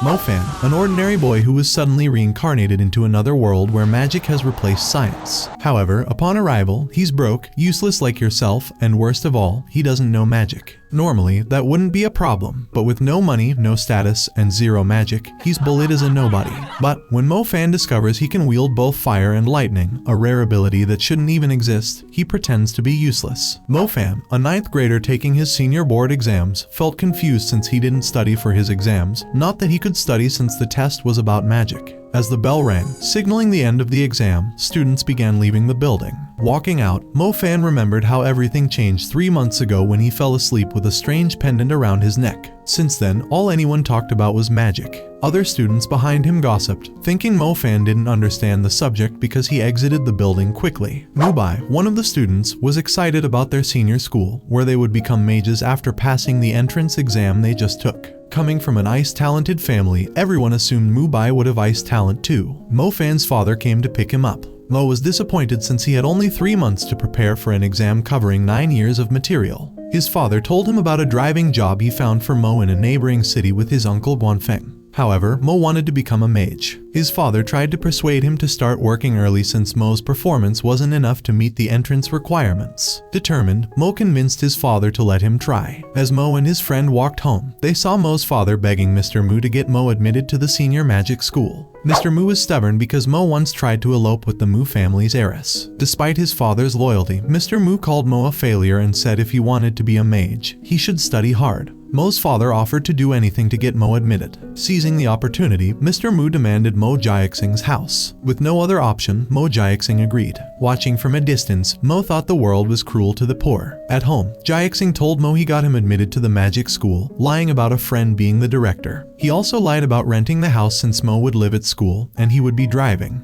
Mofan, an ordinary boy who was suddenly reincarnated into another world where magic has replaced science. However, upon arrival, he's broke, useless like yourself, and worst of all, he doesn't know magic. Normally, that wouldn't be a problem, but with no money, no status, and zero magic, he's bullied as a nobody. But when Mofan discovers he can wield both fire and lightning, a rare ability that shouldn't even exist, he pretends to be useless. Mofan, a 9th grader taking his senior board exams, felt confused since he didn't study for his exams, not that he could study since the test was about magic. As the bell rang, signaling the end of the exam, students began leaving the building. Walking out, Mofan remembered how everything changed 3 months ago when he fell asleep with a strange pendant around his neck. Since then, all anyone talked about was magic. Other students behind him gossiped, thinking Mofan didn't understand the subject because he exited the building quickly. Mubai, one of the students, was excited about their senior school, where they would become mages after passing the entrance exam they just took. Coming from an ice-talented family, everyone assumed Mubai would have ice talent too. Mofan's father came to pick him up. Mo was disappointed since he had only 3 months to prepare for an exam covering 9 years of material. His father told him about a driving job he found for Mo in a neighboring city with his uncle Guanfeng. However, Mo wanted to become a mage. His father tried to persuade him to start working early since Mo's performance wasn't enough to meet the entrance requirements. Determined, Mo convinced his father to let him try. As Mo and his friend walked home, they saw Mo's father begging Mr. Mu to get Mo admitted to the senior magic school. Mr. Mu was stubborn because Mo once tried to elope with the Mu family's heiress. Despite his father's loyalty, Mr. Mu called Mo a failure and said if he wanted to be a mage, he should study hard. Mo's father offered to do anything to get Mo admitted. Seizing the opportunity, Mr. Mu demanded Mo Jiaxing's house. With no other option, Mo Jiaxing agreed. Watching from a distance, Mo thought the world was cruel to the poor. At home, Jiaxing told Mo he got him admitted to the magic school, lying about a friend being the director. He also lied about renting the house since Mo would live at school and he would be driving.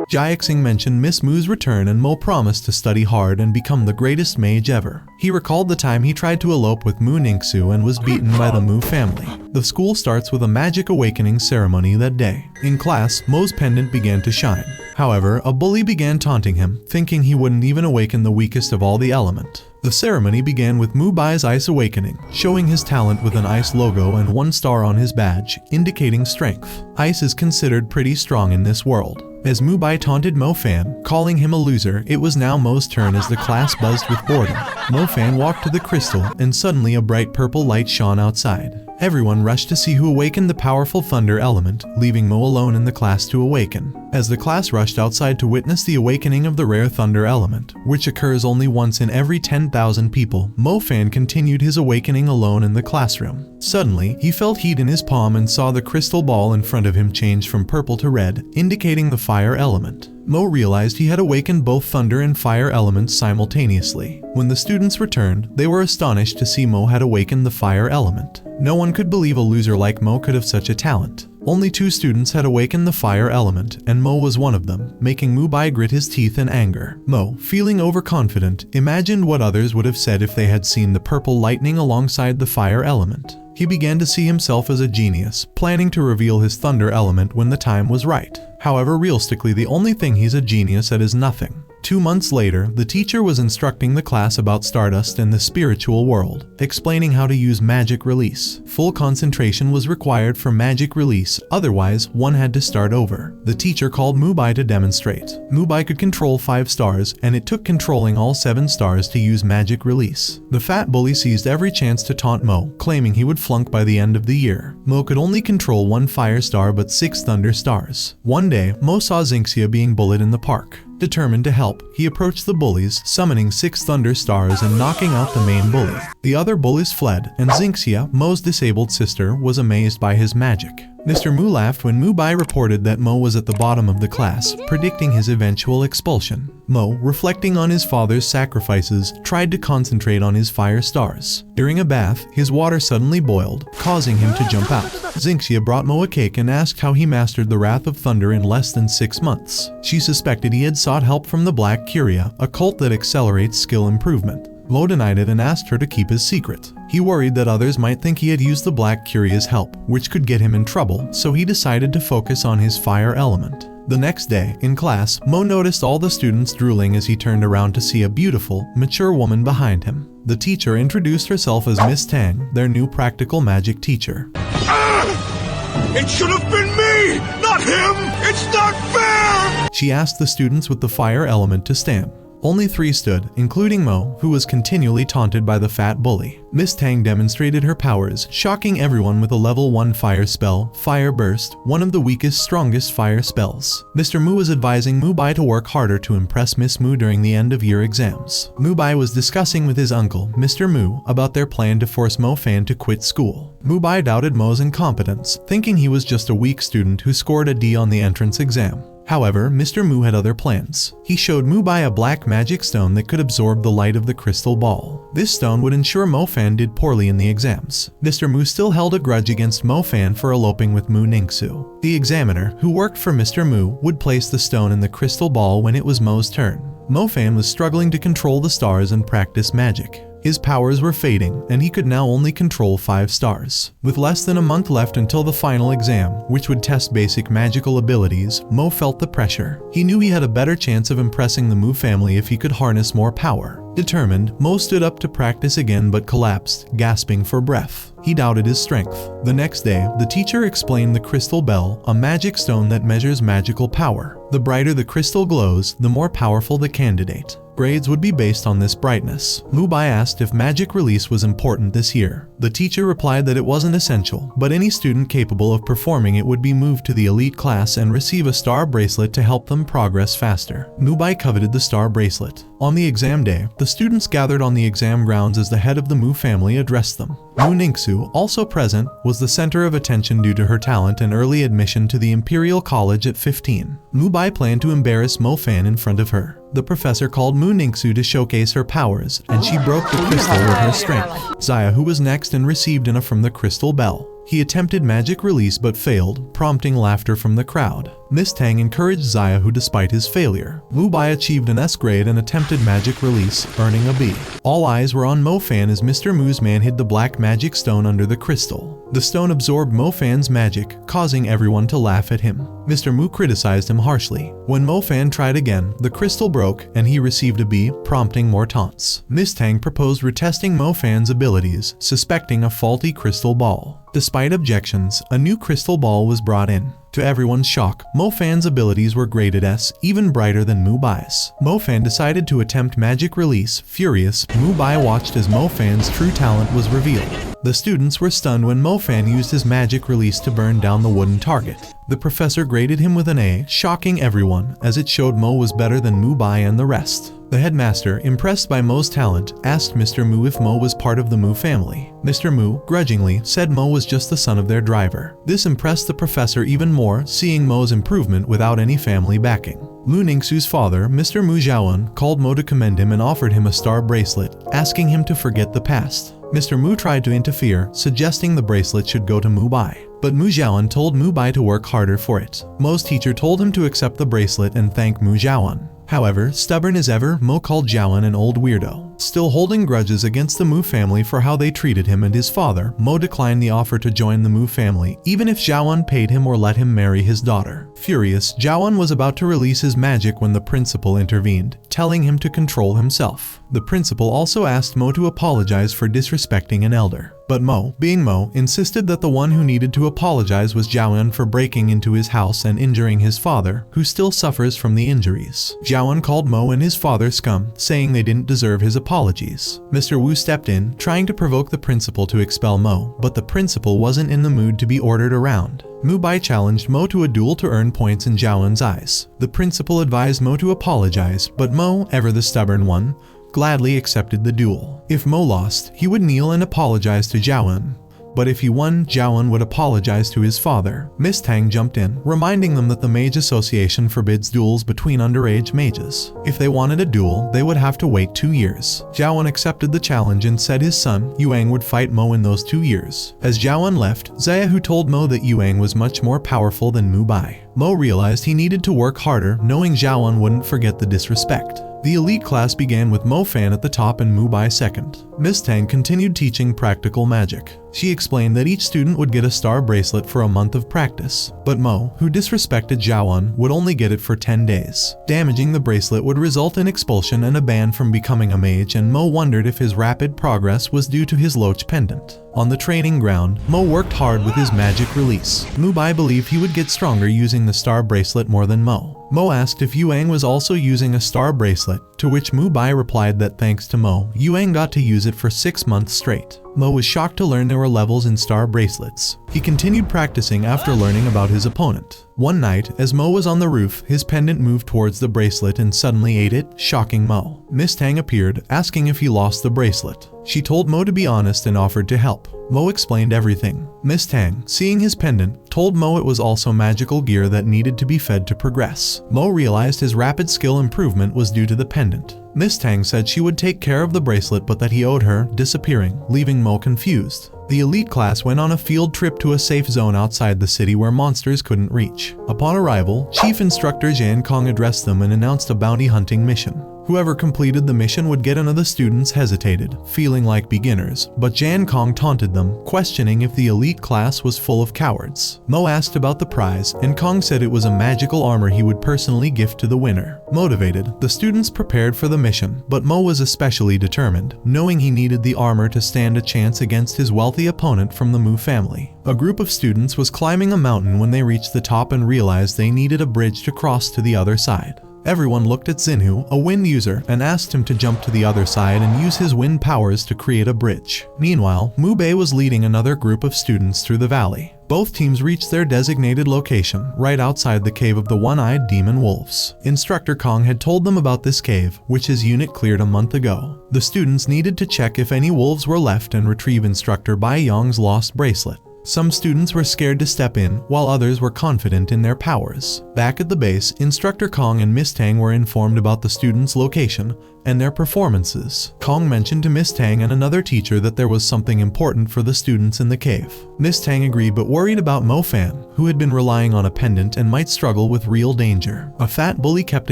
Jiaxing mentioned Miss Mu's return and Mo promised to study hard and become the greatest mage ever. He recalled the time he tried to elope with Mu Ningxu and was beaten by the Mu family. The school starts with a magic awakening ceremony that day. In class, Mo's pendant began to shine. However, a bully began taunting him, thinking he wouldn't even awaken the weakest of all the element. The ceremony began with Mubai's ice awakening, showing his talent with an ice logo and 1 star on his badge, indicating strength. Ice is considered pretty strong in this world. As Mubai taunted Mofan, calling him a loser, it was now Mo's turn as the class buzzed with boredom. Mofan walked to the crystal, and suddenly a bright purple light shone outside. Everyone rushed to see who awakened the powerful thunder element, leaving Mo alone in the class to awaken. As the class rushed outside to witness the awakening of the rare thunder element, which occurs only once in every 10,000 people, Mofan continued his awakening alone in the classroom. Suddenly, he felt heat in his palm and saw the crystal ball in front of him change from purple to red, indicating the fire element. Mo realized he had awakened both thunder and fire elements simultaneously. When the students returned, they were astonished to see Mo had awakened the fire element. No one could believe a loser like Mo could have such a talent. Only 2 students had awakened the fire element, and Mo was one of them, making Mubai grit his teeth in anger. Mo, feeling overconfident, imagined what others would have said if they had seen the purple lightning alongside the fire element. He began to see himself as a genius, planning to reveal his thunder element when the time was right. However, realistically, the only thing he's a genius at is nothing. 2 months later, the teacher was instructing the class about Stardust and the spiritual world, explaining how to use magic release. Full concentration was required for magic release, otherwise one had to start over. The teacher called Mubai to demonstrate. Mubai could control 5 stars, and it took controlling all 7 stars to use magic release. The fat bully seized every chance to taunt Mo, claiming he would flunk by the end of the year. Mo could only control 1 fire star but 6 thunder stars. One day, Mo saw Xingxia being bullied in the park. Determined to help, he approached the bullies, summoning 6 thunder stars and knocking out the main bully. The other bullies fled, and Xingxia, Mo's disabled sister, was amazed by his magic. Mr. Mu laughed when Mubai reported that Mo was at the bottom of the class, predicting his eventual expulsion. Mo, reflecting on his father's sacrifices, tried to concentrate on his fire stars. During a bath, his water suddenly boiled, causing him to jump out. Xingxia brought Mo a cake and asked how he mastered the Wrath of Thunder in less than 6 months. She suspected he had sought help from the Black Curia, a cult that accelerates skill improvement. Mo denied it and asked her to keep his secret. He worried that others might think he had used the Black Curia's help, which could get him in trouble, so he decided to focus on his fire element. The next day, in class, Mo noticed all the students drooling as he turned around to see a beautiful, mature woman behind him. the teacher introduced herself as Miss Tang, their new practical magic teacher. It should have been me, not him! It's not fair! She asked the students with the fire element to stand. Only 3 stood, including Mo, who was continually taunted by the fat bully. Miss Tang demonstrated her powers, shocking everyone with a level 1 fire spell, Fire Burst, one of the weakest, strongest fire spells. Mr. Mu was advising Mu Bai to work harder to impress Miss Mu during the end-of-year exams. Mu Bai was discussing with his uncle, Mr. Mu, about their plan to force Mofan to quit school. Mu Bai doubted Mo's incompetence, thinking he was just a weak student who scored a D on the entrance exam. However, Mr. Mu had other plans. He showed Mu Bai a black magic stone that could absorb the light of the crystal ball. This stone would ensure Mofan did poorly in the exams. Mr. Mu still held a grudge against Mofan for eloping with Mu Ningxu. The examiner, who worked for Mr. Mu, would place the stone in the crystal ball when it was Mo's turn. Mofan was struggling to control the stars and practice magic. His powers were fading, and he could now only control 5 stars. With less than a month left until the final exam, which would test basic magical abilities, Mo felt the pressure. He knew he had a better chance of impressing the Mu family if he could harness more power. Determined, Mo stood up to practice again but collapsed, gasping for breath. He doubted his strength. The next day, the teacher explained the crystal bell, a magic stone that measures magical power. The brighter the crystal glows, the more powerful the candidate. Grades would be based on this brightness. Mu Bai asked if magic release was important this year. The teacher replied that it wasn't essential, but any student capable of performing it would be moved to the elite class and receive a star bracelet to help them progress faster. Mu Bai coveted the star bracelet. On the exam day, the students gathered on the exam grounds as the head of the Mu family addressed them. Mu Ningxu, also present, was the center of attention due to her talent and early admission to the Imperial College at 15. Mu Bai planned to embarrass Mofan in front of her. The professor called Mu Ningxu to showcase her powers, and she broke the crystal with her strength. Xia, who was next and received enough from the crystal bell. He attempted magic release but failed, prompting laughter from the crowd. Miss Tang encouraged Xia, who despite his failure. Mu Bai achieved an S grade and attempted magic release, earning a B. All eyes were on Mofan as Mr. Mu's man hid the black magic stone under the crystal. The stone absorbed Mofan's magic, causing everyone to laugh at him. Mr. Mu criticized him harshly. When Mofan tried again, the crystal broke and he received a B, prompting more taunts. Miss Tang proposed retesting Mofan's abilities, suspecting a faulty crystal ball. Despite objections, a new crystal ball was brought in. To everyone's shock, Mofan's abilities were graded S, even brighter than Mu Bai's. Mofan decided to attempt magic release. Furious, Mu Bai watched as Mofan's true talent was revealed. The students were stunned when Mofan used his magic release to burn down the wooden target. The professor graded him with an A, shocking everyone, as it showed Mo was better than Mu Bai and the rest. The headmaster, impressed by Mo's talent, asked Mr. Mu if Mo was part of the Mu family. Mr. Mu, grudgingly, said Mo was just the son of their driver. This impressed the professor even more, seeing Mo's improvement without any family backing. Mu Ningxu's father, Mr. Mu Zhaoan, called Mo to commend him and offered him a star bracelet, asking him to forget the past. Mr. Mu tried to interfere, suggesting the bracelet should go to Mu Bai. But Mu Zhaoan told Mu Bai to work harder for it. Mo's teacher told him to accept the bracelet and thank Mu Zhaoan. However, stubborn as ever, Mo called Zhaoan an old weirdo. Still holding grudges against the Mu family for how they treated him and his father, Mo declined the offer to join the Mu family, even if Zhaoan paid him or let him marry his daughter. Furious, Zhaoan was about to release his magic when the principal intervened, telling him to control himself. The principal also asked Mo to apologize for disrespecting an elder. But Mo, being Mo, insisted that the one who needed to apologize was Zhaoan for breaking into his house and injuring his father, who still suffers from the injuries. Zhaoan called Mo and his father scum, saying they didn't deserve his apologies. Mr. Wu stepped in, trying to provoke the principal to expel Mo, but the principal wasn't in the mood to be ordered around. Mu Bai challenged Mo to a duel to earn points in Zhaoan's eyes. The principal advised Mo to apologize, but Mo, ever the stubborn one, gladly accepted the duel. If Mo lost, he would kneel and apologize to Zhaoan. But if he won, Zhaoan would apologize to his father. Miss Tang jumped in, reminding them that the Mage Association forbids duels between underage mages. If they wanted a duel, they would have to wait 2 years. Zhaoan accepted the challenge and said his son, Yuang, would fight Mo in those 2 years. As Zhaoan left, Xia, who told Mo that Yuang was much more powerful than Mu Bai. Mo realized he needed to work harder, knowing Zhaoan wouldn't forget the disrespect. The elite class began with Mofan at the top and Mubai second. Miss Tang continued teaching practical magic. She explained that each student would get a star bracelet for a month of practice, but Mo, who disrespected Zhaoan, would only get it for 10 days. Damaging the bracelet would result in expulsion and a ban from becoming a mage, and Mo wondered if his rapid progress was due to his Loach pendant. On the training ground, Mo worked hard with his magic release. Mubai believed he would get stronger using the star bracelet more than Mo. Mo asked if Yuang was also using a star bracelet, to which Mubai replied that thanks to Mo, Yuang got to use it for 6 months straight. Mo was shocked to learn there were levels in star bracelets. He continued practicing after learning about his opponent. One night, as Mo was on the roof, his pendant moved towards the bracelet and suddenly ate it, shocking Mo. Miss Tang appeared, asking if he lost the bracelet. She told Mo to be honest and offered to help. Mo explained everything. Miss Tang, seeing his pendant, told Mo it was also magical gear that needed to be fed to progress. Mo realized his rapid skill improvement was due to the pendant. Miss Tang said she would take care of the bracelet but that he owed her, disappearing, leaving Mo confused. The elite class went on a field trip to a safe zone outside the city where monsters couldn't reach. Upon arrival, Chief Instructor Jan Kong addressed them and announced a bounty hunting mission. Whoever completed the mission would get. Another students hesitated, feeling like beginners, but Jan Kong taunted them, questioning if the elite class was full of cowards. Mo asked about the prize, and Kong said it was a magical armor he would personally gift to the winner. Motivated, the students prepared for the mission, but Mo was especially determined, knowing he needed the armor to stand a chance against his wealthy opponent from the Mu family. A group of students was climbing a mountain when they reached the top and realized they needed a bridge to cross to the other side. Everyone looked at Xinhu, a wind user, and asked him to jump to the other side and use his wind powers to create a bridge. Meanwhile, Mu Bei was leading another group of students through the valley. Both teams reached their designated location, right outside the cave of the one-eyed demon wolves. Instructor Kong had told them about this cave, which his unit cleared a month ago. The students needed to check if any wolves were left and retrieve Instructor Bai Yong's lost bracelet. Some students were scared to step in, while others were confident in their powers. Back at the base, Instructor Kong and Miss Tang were informed about the students' location and their performances. Kong mentioned to Miss Tang and another teacher that there was something important for the students in the cave. Miss Tang agreed but worried about Mofan, who had been relying on a pendant and might struggle with real danger. A fat bully kept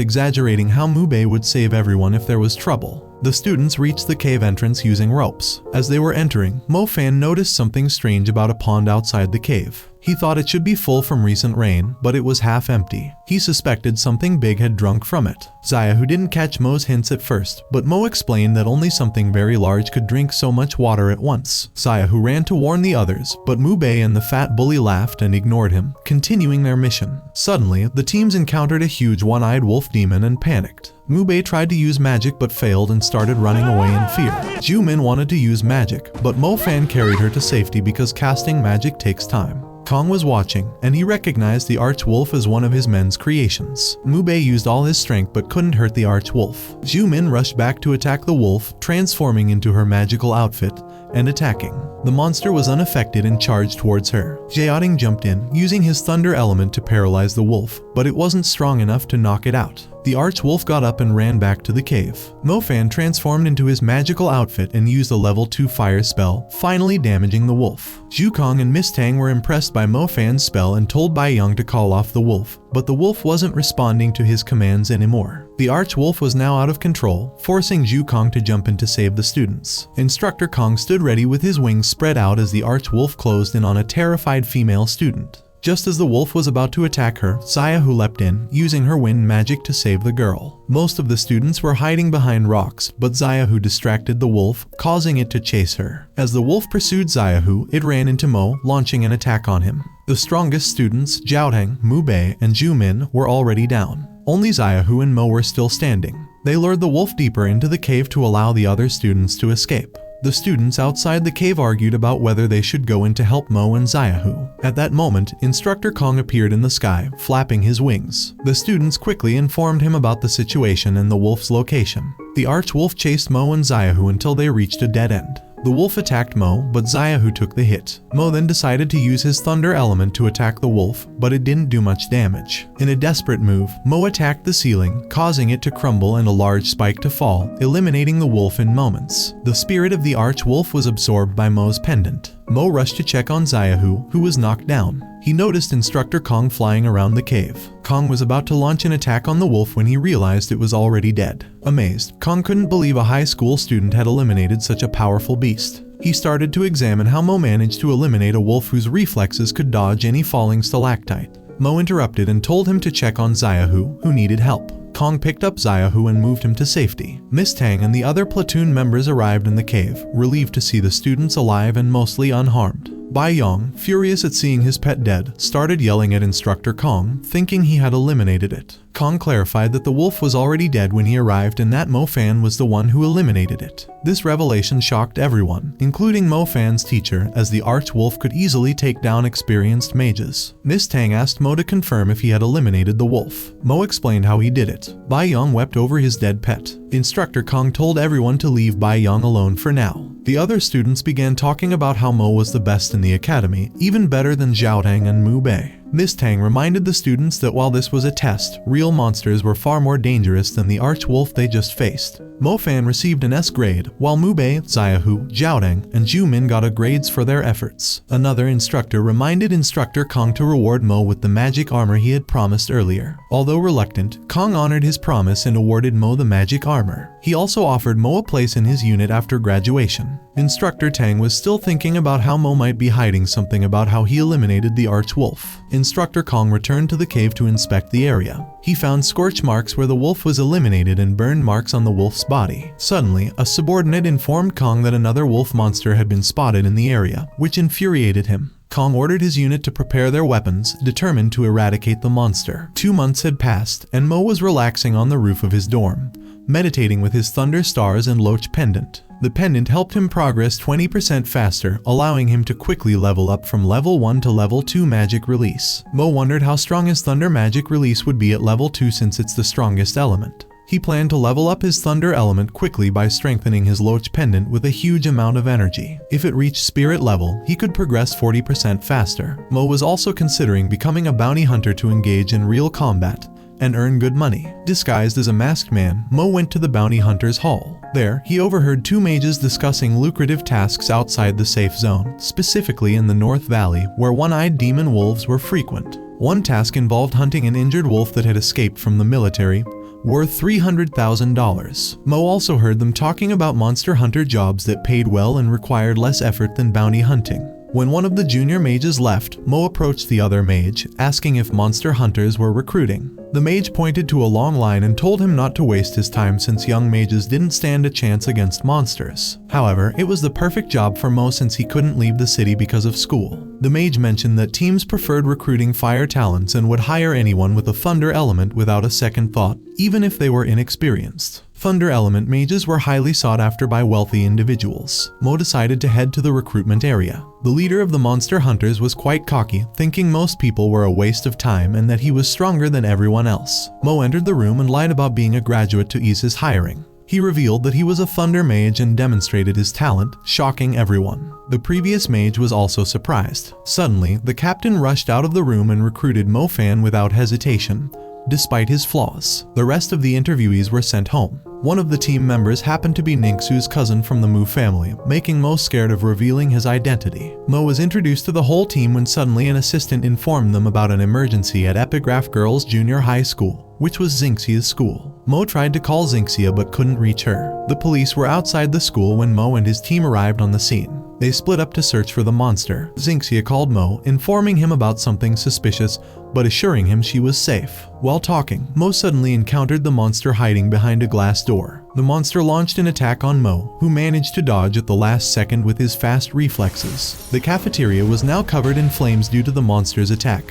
exaggerating how Mu Bei would save everyone if there was trouble. The students reached the cave entrance using ropes. As they were entering, Mofan noticed something strange about a pond outside the cave. He thought it should be full from recent rain, but it was half empty. He suspected something big had drunk from it. Zaya, who didn't catch Mo's hints at first, but Mo explained that only something very large could drink so much water at once. Zaya, who ran to warn the others, but Mu Bei and the fat bully laughed and ignored him, continuing their mission. Suddenly, the teams encountered a huge one-eyed wolf demon and panicked. Mu Bei tried to use magic but failed and started running away in fear. Ju Min wanted to use magic, but Mofan carried her to safety because casting magic takes time. Kong was watching, and he recognized the arch-wolf as one of his men's creations. Mu Bei used all his strength but couldn't hurt the arch-wolf. Ju Min rushed back to attack the wolf, transforming into her magical outfit and attacking. The monster was unaffected and charged towards her. Jiaoting jumped in, using his thunder element to paralyze the wolf, but it wasn't strong enough to knock it out. The arch-wolf got up and ran back to the cave. Mofan transformed into his magical outfit and used a level 2 fire spell, finally damaging the wolf. Zhu Kong and Miss Tang were impressed by Mofan's spell and told Bai Yang to call off the wolf, but the wolf wasn't responding to his commands anymore. The arch-wolf was now out of control, forcing Zhu Kong to jump in to save the students. Instructor Kong stood ready with his wings spread out as the arch-wolf closed in on a terrified female student. Just as the wolf was about to attack her, Saya, who leapt in, using her wind magic to save the girl. Most of the students were hiding behind rocks, but Zayahu distracted the wolf, causing it to chase her. As the wolf pursued Zayahu, it ran into Mo, launching an attack on him. The strongest students, Jiaoteng, Mu Bei, and Ju Min, were already down. Only Zayahu and Mo were still standing. They lured the wolf deeper into the cave to allow the other students to escape. The students outside the cave argued about whether they should go in to help Mo and Zayahu. At that moment, Instructor Kong appeared in the sky, flapping his wings. The students quickly informed him about the situation and the wolf's location. The arch-wolf chased Mo and Zayahu until they reached a dead end. The wolf attacked Mo, but Zayahu took the hit. Mo then decided to use his thunder element to attack the wolf, but it didn't do much damage. In a desperate move, Mo attacked the ceiling, causing it to crumble and a large spike to fall, eliminating the wolf in moments. The spirit of the arch-wolf was absorbed by Mo's pendant. Mo rushed to check on Xiaohu, who was knocked down. He noticed Instructor Kong flying around the cave. Kong was about to launch an attack on the wolf when he realized it was already dead. Amazed, Kong couldn't believe a high school student had eliminated such a powerful beast. He started to examine how Mo managed to eliminate a wolf whose reflexes could dodge any falling stalactite. Mo interrupted and told him to check on Xiaohu, who needed help. Kong picked up Xiaohu and moved him to safety. Miss Tang and the other platoon members arrived in the cave, relieved to see the students alive and mostly unharmed. Bai Yong, furious at seeing his pet dead, started yelling at Instructor Kong, thinking he had eliminated it. Kong clarified that the wolf was already dead when he arrived and that Mofan was the one who eliminated it. This revelation shocked everyone, including Mofan's teacher, as the arch-wolf could easily take down experienced mages. Miss Tang asked Mo to confirm if he had eliminated the wolf. Mo explained how he did it. Bai Yong wept over his dead pet. Instructor Kong told everyone to leave Bai Yong alone for now. The other students began talking about how Mo was the best in the academy, even better than Zhao Tang and Mu Bei. Miss Tang reminded the students that while this was a test, real monsters were far more dangerous than the arch-wolf they just faced. Mofan received an S grade, while Mu Bei, Xiaohu, Zhao Tang, and Zhu Min got A grades for their efforts. Another instructor reminded Instructor Kong to reward Mo with the magic armor he had promised earlier. Although reluctant, Kong honored his promise and awarded Mo the magic armor. He also offered Mo a place in his unit after graduation. Instructor Tang was still thinking about how Mo might be hiding something about how he eliminated the arch-wolf. Instructor Kong returned to the cave to inspect the area. He found scorch marks where the wolf was eliminated and burned marks on the wolf's body. Suddenly, a subordinate informed Kong that another wolf monster had been spotted in the area, which infuriated him. Kong ordered his unit to prepare their weapons, determined to eradicate the monster. 2 months had passed, and Mo was relaxing on the roof of his dorm, meditating with his thunder stars and loach pendant. The pendant helped him progress 20% faster, allowing him to quickly level up from level 1 to level 2 magic release. Mo wondered how strong his thunder magic release would be at level 2 since it's the strongest element. He planned to level up his thunder element quickly by strengthening his loach pendant with a huge amount of energy. If it reached spirit level, he could progress 40% faster. Mo was also considering becoming a bounty hunter to engage in real combat and earn good money. Disguised as a masked man, Mo went to the bounty hunter's hall. There, he overheard 2 mages discussing lucrative tasks outside the safe zone, specifically in the North Valley, where one-eyed demon wolves were frequent. One task involved hunting an injured wolf that had escaped from the military, worth $300,000. Mo also heard them talking about monster hunter jobs that paid well and required less effort than bounty hunting. When one of the junior mages left, Mo approached the other mage, asking if monster hunters were recruiting. The mage pointed to a long line and told him not to waste his time since young mages didn't stand a chance against monsters. However, it was the perfect job for Mo since he couldn't leave the city because of school. The mage mentioned that teams preferred recruiting fire talents and would hire anyone with a thunder element without a second thought, even if they were inexperienced. Thunder element mages were highly sought after by wealthy individuals. Mo decided to head to the recruitment area. The leader of the monster hunters was quite cocky, thinking most people were a waste of time and that he was stronger than everyone else. Mo entered the room and lied about being a graduate to ease his hiring. He revealed that he was a thunder mage and demonstrated his talent, shocking everyone. The previous mage was also surprised. Suddenly, the captain rushed out of the room and recruited Mofan without hesitation. Despite his flaws, the rest of the interviewees were sent home. One of the team members happened to be Ningxu's cousin from the Mu family, making Mo scared of revealing his identity. Mo was introduced to the whole team when suddenly an assistant informed them about an emergency at Epigraph Girls Junior High School, which was Xingxia's school. Mo tried to call Xingxia but couldn't reach her. The police were outside the school when Mo and his team arrived on the scene. They split up to search for the monster. Xingxia called Mo, informing him about something suspicious, but assuring him she was safe. While talking, Mo suddenly encountered the monster hiding behind a glass door. The monster launched an attack on Mo, who managed to dodge at the last second with his fast reflexes. The cafeteria was now covered in flames due to the monster's attack,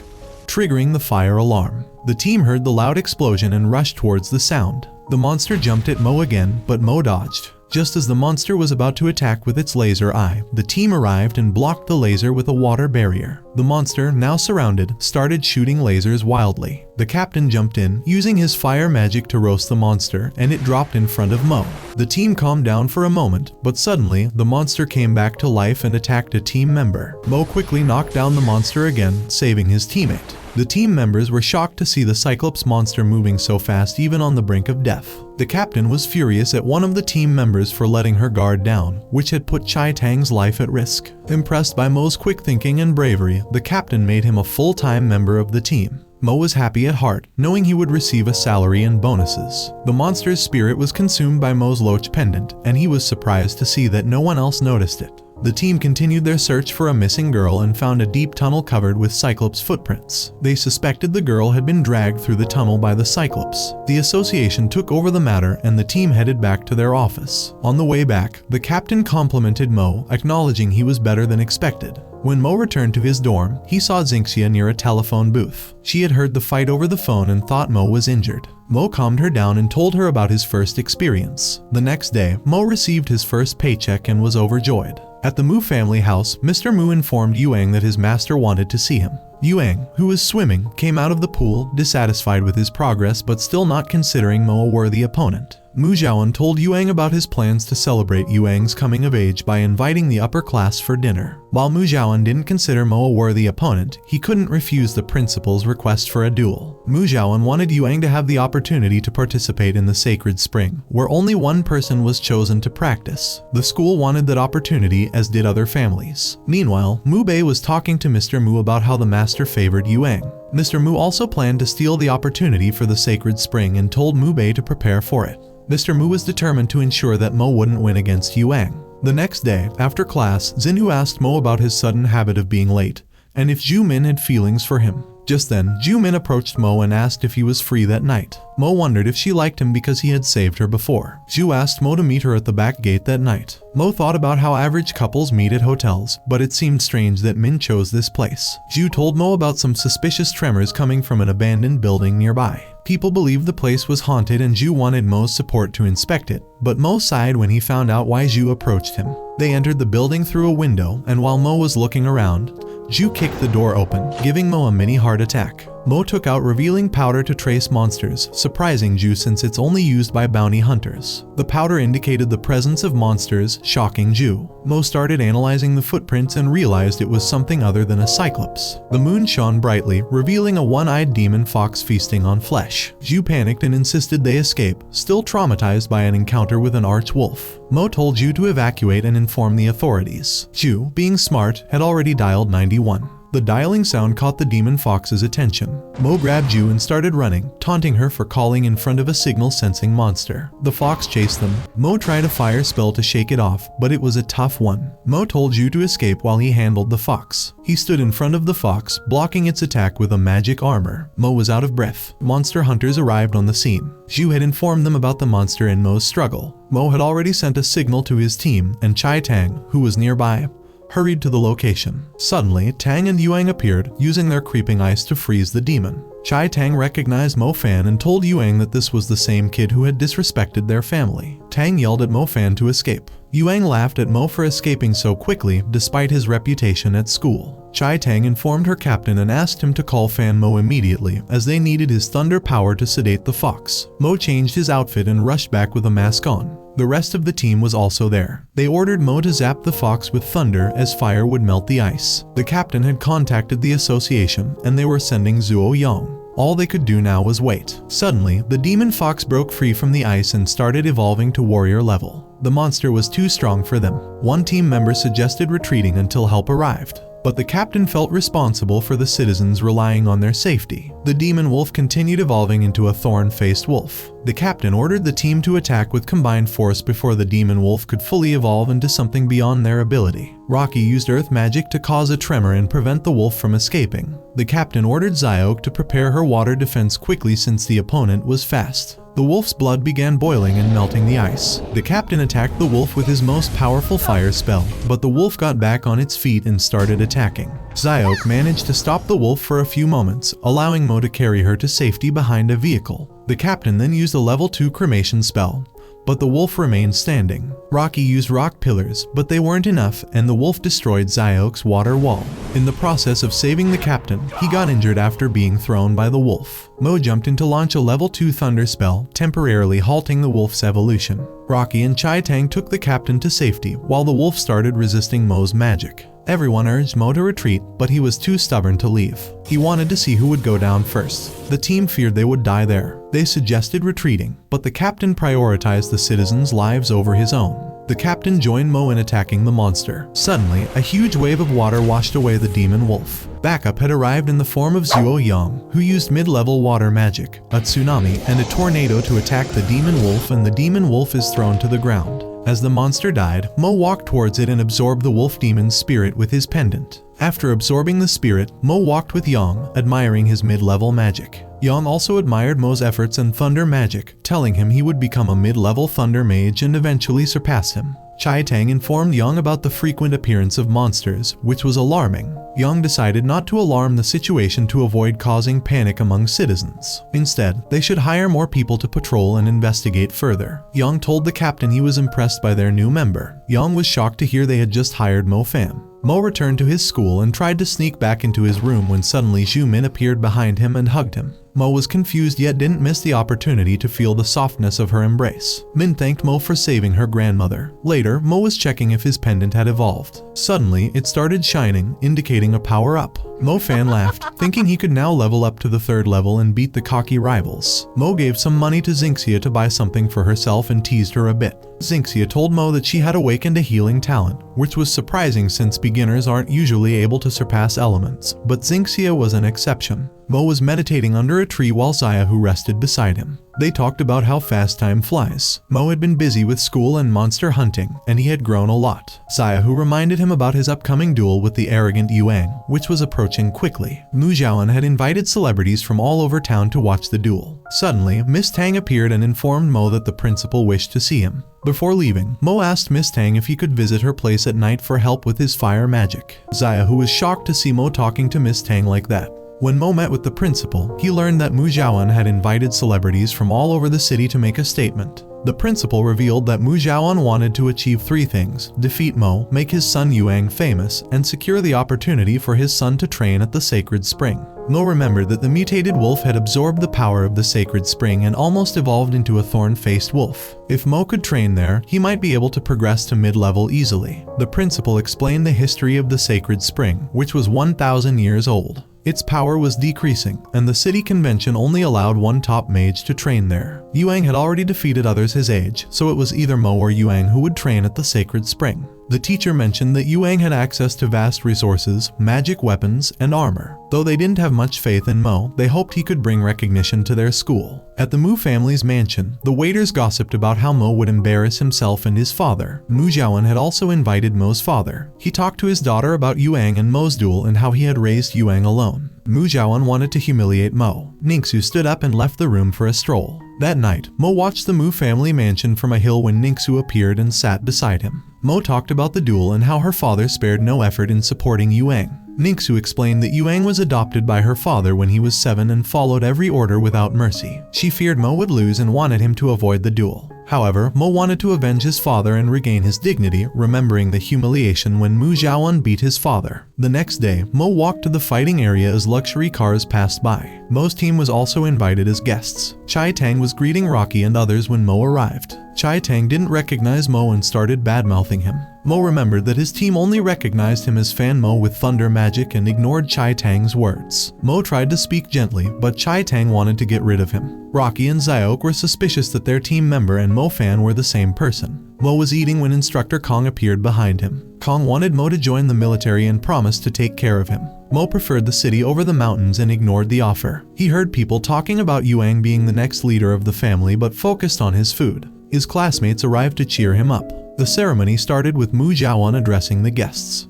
triggering the fire alarm. The team heard the loud explosion and rushed towards the sound. The monster jumped at Mo again, but Mo dodged. Just as the monster was about to attack with its laser eye, the team arrived and blocked the laser with a water barrier. The monster, now surrounded, started shooting lasers wildly. The captain jumped in, using his fire magic to roast the monster, and it dropped in front of Mo. The team calmed down for a moment, but suddenly, the monster came back to life and attacked a team member. Mo quickly knocked down the monster again, saving his teammate. The team members were shocked to see the Cyclops monster moving so fast even on the brink of death. The captain was furious at one of the team members for letting her guard down, which had put Chai Tang's life at risk. Impressed by Mo's quick thinking and bravery, the captain made him a full-time member of the team. Mo was happy at heart, knowing he would receive a salary and bonuses. The monster's spirit was consumed by Mo's loach pendant, and he was surprised to see that no one else noticed it. The team continued their search for a missing girl and found a deep tunnel covered with Cyclops footprints. They suspected the girl had been dragged through the tunnel by the Cyclops. The association took over the matter and the team headed back to their office. On the way back, the captain complimented Mo, acknowledging he was better than expected. When Mo returned to his dorm, he saw Xinxia near a telephone booth. She had heard the fight over the phone and thought Mo was injured. Mo calmed her down and told her about his first experience. The next day, Mo received his first paycheck and was overjoyed. At the Mu family house, Mr. Mu informed Yuang that his master wanted to see him. Yuang, who was swimming, came out of the pool, dissatisfied with his progress but still not considering Mo a worthy opponent. Mu Zhaoan told Yuang about his plans to celebrate Yuang's coming of age by inviting the upper class for dinner. While Mu Zhaoan didn't consider Mo a worthy opponent, he couldn't refuse the principal's request for a duel. Mu Zhaoan wanted Yuang to have the opportunity to participate in the Sacred Spring, where only one person was chosen to practice. The school wanted that opportunity, as did other families. Meanwhile, Mu Bei was talking to Mr. Mu about how the master favored Yuang. Mr. Mu also planned to steal the opportunity for the Sacred Spring and told Mu Bei to prepare for it. Mr. Mu was determined to ensure that Mo wouldn't win against Yuang. The next day, after class, Xinhu asked Mo about his sudden habit of being late, and if Zhu Min had feelings for him. Just then, Zhu Min approached Mo and asked if he was free that night. Mo wondered if she liked him because he had saved her before. Zhu asked Mo to meet her at the back gate that night. Mo thought about how average couples meet at hotels, but it seemed strange that Min chose this place. Zhu told Mo about some suspicious tremors coming from an abandoned building nearby. People believed the place was haunted and Zhu wanted Mo's support to inspect it, but Mo sighed when he found out why Zhu approached him. They entered the building through a window, and while Mo was looking around, Zhu kicked the door open, giving Mo a mini heart attack. Mo took out revealing powder to trace monsters, surprising Zhu since it's only used by bounty hunters. The powder indicated the presence of monsters, shocking Zhu. Mo started analyzing the footprints and realized it was something other than a cyclops. The moon shone brightly, revealing a one-eyed demon fox feasting on flesh. Zhu panicked and insisted they escape, still traumatized by an encounter with an arch wolf. Mo told Zhu to evacuate and inform the authorities. Zhu, being smart, had already dialed 91. The dialing sound caught the demon fox's attention. Mo grabbed Zhu and started running, taunting her for calling in front of a signal-sensing monster. The fox chased them. Mo tried a fire spell to shake it off, but it was a tough one. Mo told Zhu to escape while he handled the fox. He stood in front of the fox, blocking its attack with a magic armor. Mo was out of breath. Monster hunters arrived on the scene. Zhu had informed them about the monster and Mo's struggle. Mo had already sent a signal to his team, and Chai Tang, who was nearby, hurried to the location. Suddenly, Tang and Yuang appeared, using their creeping ice to freeze the demon. Chai Tang recognized Mofan and told Yuang that this was the same kid who had disrespected their family. Tang yelled at Mofan to escape. Yuang laughed at Mo for escaping so quickly, despite his reputation at school. Chai Tang informed her captain and asked him to call Fan Mo immediately, as they needed his thunder power to sedate the fox. Mo changed his outfit and rushed back with a mask on. The rest of the team was also there. They ordered Mo to zap the fox with thunder as fire would melt the ice. The captain had contacted the association, and they were sending Zuo Yang. All they could do now was wait. Suddenly, the demon fox broke free from the ice and started evolving to warrior level. The monster was too strong for them. One team member suggested retreating until help arrived, but the captain felt responsible for the citizens relying on their safety. The demon wolf continued evolving into a thorn-faced wolf. The captain ordered the team to attack with combined force before the demon wolf could fully evolve into something beyond their ability. Rocky used earth magic to cause a tremor and prevent the wolf from escaping. The captain ordered Xiaoke to prepare her water defense quickly since the opponent was fast. The wolf's blood began boiling and melting the ice. The captain attacked the wolf with his most powerful fire spell, but the wolf got back on its feet and started attacking. Xiaoke managed to stop the wolf for a few moments, allowing Mo to carry her to safety behind a vehicle. The captain then used a level 2 cremation spell, but the wolf remained standing. Rocky used rock pillars, but they weren't enough, and the wolf destroyed Xiaoke's water wall. In the process of saving the captain, he got injured after being thrown by the wolf. Mo jumped in to launch a level 2 thunder spell, temporarily halting the wolf's evolution. Rocky and Chai Tang took the captain to safety, while the wolf started resisting Mo's magic. Everyone urged Mo to retreat, but he was too stubborn to leave. He wanted to see who would go down first. The team feared they would die there. They suggested retreating, but the captain prioritized the citizens' lives over his own. The captain joined Mo in attacking the monster. Suddenly, a huge wave of water washed away the demon wolf. Backup had arrived in the form of Zuo Yang, who used mid-level water magic, a tsunami, and a tornado to attack the demon wolf, and the demon wolf is thrown to the ground. As the monster died, Mo walked towards it and absorbed the wolf demon's spirit with his pendant. After absorbing the spirit, Mo walked with Yang, admiring his mid-level magic. Yang also admired Mo's efforts and thunder magic, telling him he would become a mid-level thunder mage and eventually surpass him. Chai Tang informed Yang about the frequent appearance of monsters, which was alarming. Yang decided not to alarm the situation to avoid causing panic among citizens. Instead, they should hire more people to patrol and investigate further. Yang told the captain he was impressed by their new member. Yang was shocked to hear they had just hired Mofan. Mo returned to his school and tried to sneak back into his room when suddenly Zhu Min appeared behind him and hugged him. Mo was confused yet didn't miss the opportunity to feel the softness of her embrace. Min thanked Mo for saving her grandmother. Later, Mo was checking if his pendant had evolved. Suddenly, it started shining, indicating a power-up. Mofan laughed, thinking he could now level up to the 3rd level and beat the cocky rivals. Mo gave some money to Xingxia to buy something for herself and teased her a bit. Xingxia told Mo that she had awakened a healing talent, which was surprising since beginners aren't usually able to surpass elements, but Xingxia was an exception. Mo was meditating under a tree while Xiaohu rested beside him. They talked about how fast time flies. Mo had been busy with school and monster hunting, and he had grown a lot. Xiaohu reminded him about his upcoming duel with the arrogant Yuang, which was approaching quickly. Mu Zhaoan had invited celebrities from all over town to watch the duel. Suddenly, Miss Tang appeared and informed Mo that the principal wished to see him. Before leaving, Mo asked Miss Tang if he could visit her place at night for help with his fire magic. Xiaohu was shocked to see Mo talking to Miss Tang like that. When Mo met with the principal, he learned that Mu Zhaoan had invited celebrities from all over the city to make a statement. The principal revealed that Mu Zhaoan wanted to achieve 3 things: defeat Mo, make his son Yuang famous, and secure the opportunity for his son to train at the Sacred Spring. Mo remembered that the mutated wolf had absorbed the power of the Sacred Spring and almost evolved into a thorn-faced wolf. If Mo could train there, he might be able to progress to mid-level easily. The principal explained the history of the Sacred Spring, which was 1,000 years old. Its power was decreasing, and the city convention only allowed one top mage to train there. Yuang had already defeated others his age, so it was either Mo or Yuang who would train at the Sacred Spring. The teacher mentioned that Yuang had access to vast resources, magic weapons, and armor. Though they didn't have much faith in Mo, they hoped he could bring recognition to their school. At the Mu family's mansion, the waiters gossiped about how Mo would embarrass himself and his father. Mu Zhaoan had also invited Mo's father. He talked to his daughter about Yuang and Mo's duel and how he had raised Yuang alone. Mu Zhaoan wanted to humiliate Mo. Ningxu stood up and left the room for a stroll. That night, Mo watched the Mu family mansion from a hill when Ningxu appeared and sat beside him. Mo talked about the duel and how her father spared no effort in supporting Yuang. Ningxu explained that Yuang was adopted by her father when he was 7 and followed every order without mercy. She feared Mo would lose and wanted him to avoid the duel. However, Mo wanted to avenge his father and regain his dignity, remembering the humiliation when Mu Zhaoan beat his father. The next day, Mo walked to the fighting area as luxury cars passed by. Mo's team was also invited as guests. Chai Tang was greeting Rocky and others when Mo arrived. Chai Tang didn't recognize Mo and started bad-mouthing him. Mo remembered that his team only recognized him as Fan Mo with thunder magic and ignored Chai Tang's words. Mo tried to speak gently, but Chai Tang wanted to get rid of him. Rocky and Xiaok were suspicious that their team member and Mofan were the same person. Mo was eating when Instructor Kong appeared behind him. Kong wanted Mo to join the military and promised to take care of him. Mo preferred the city over the mountains and ignored the offer. He heard people talking about Yuang being the next leader of the family but focused on his food. His classmates arrived to cheer him up. The ceremony started with Mu Zhaoan addressing the guests.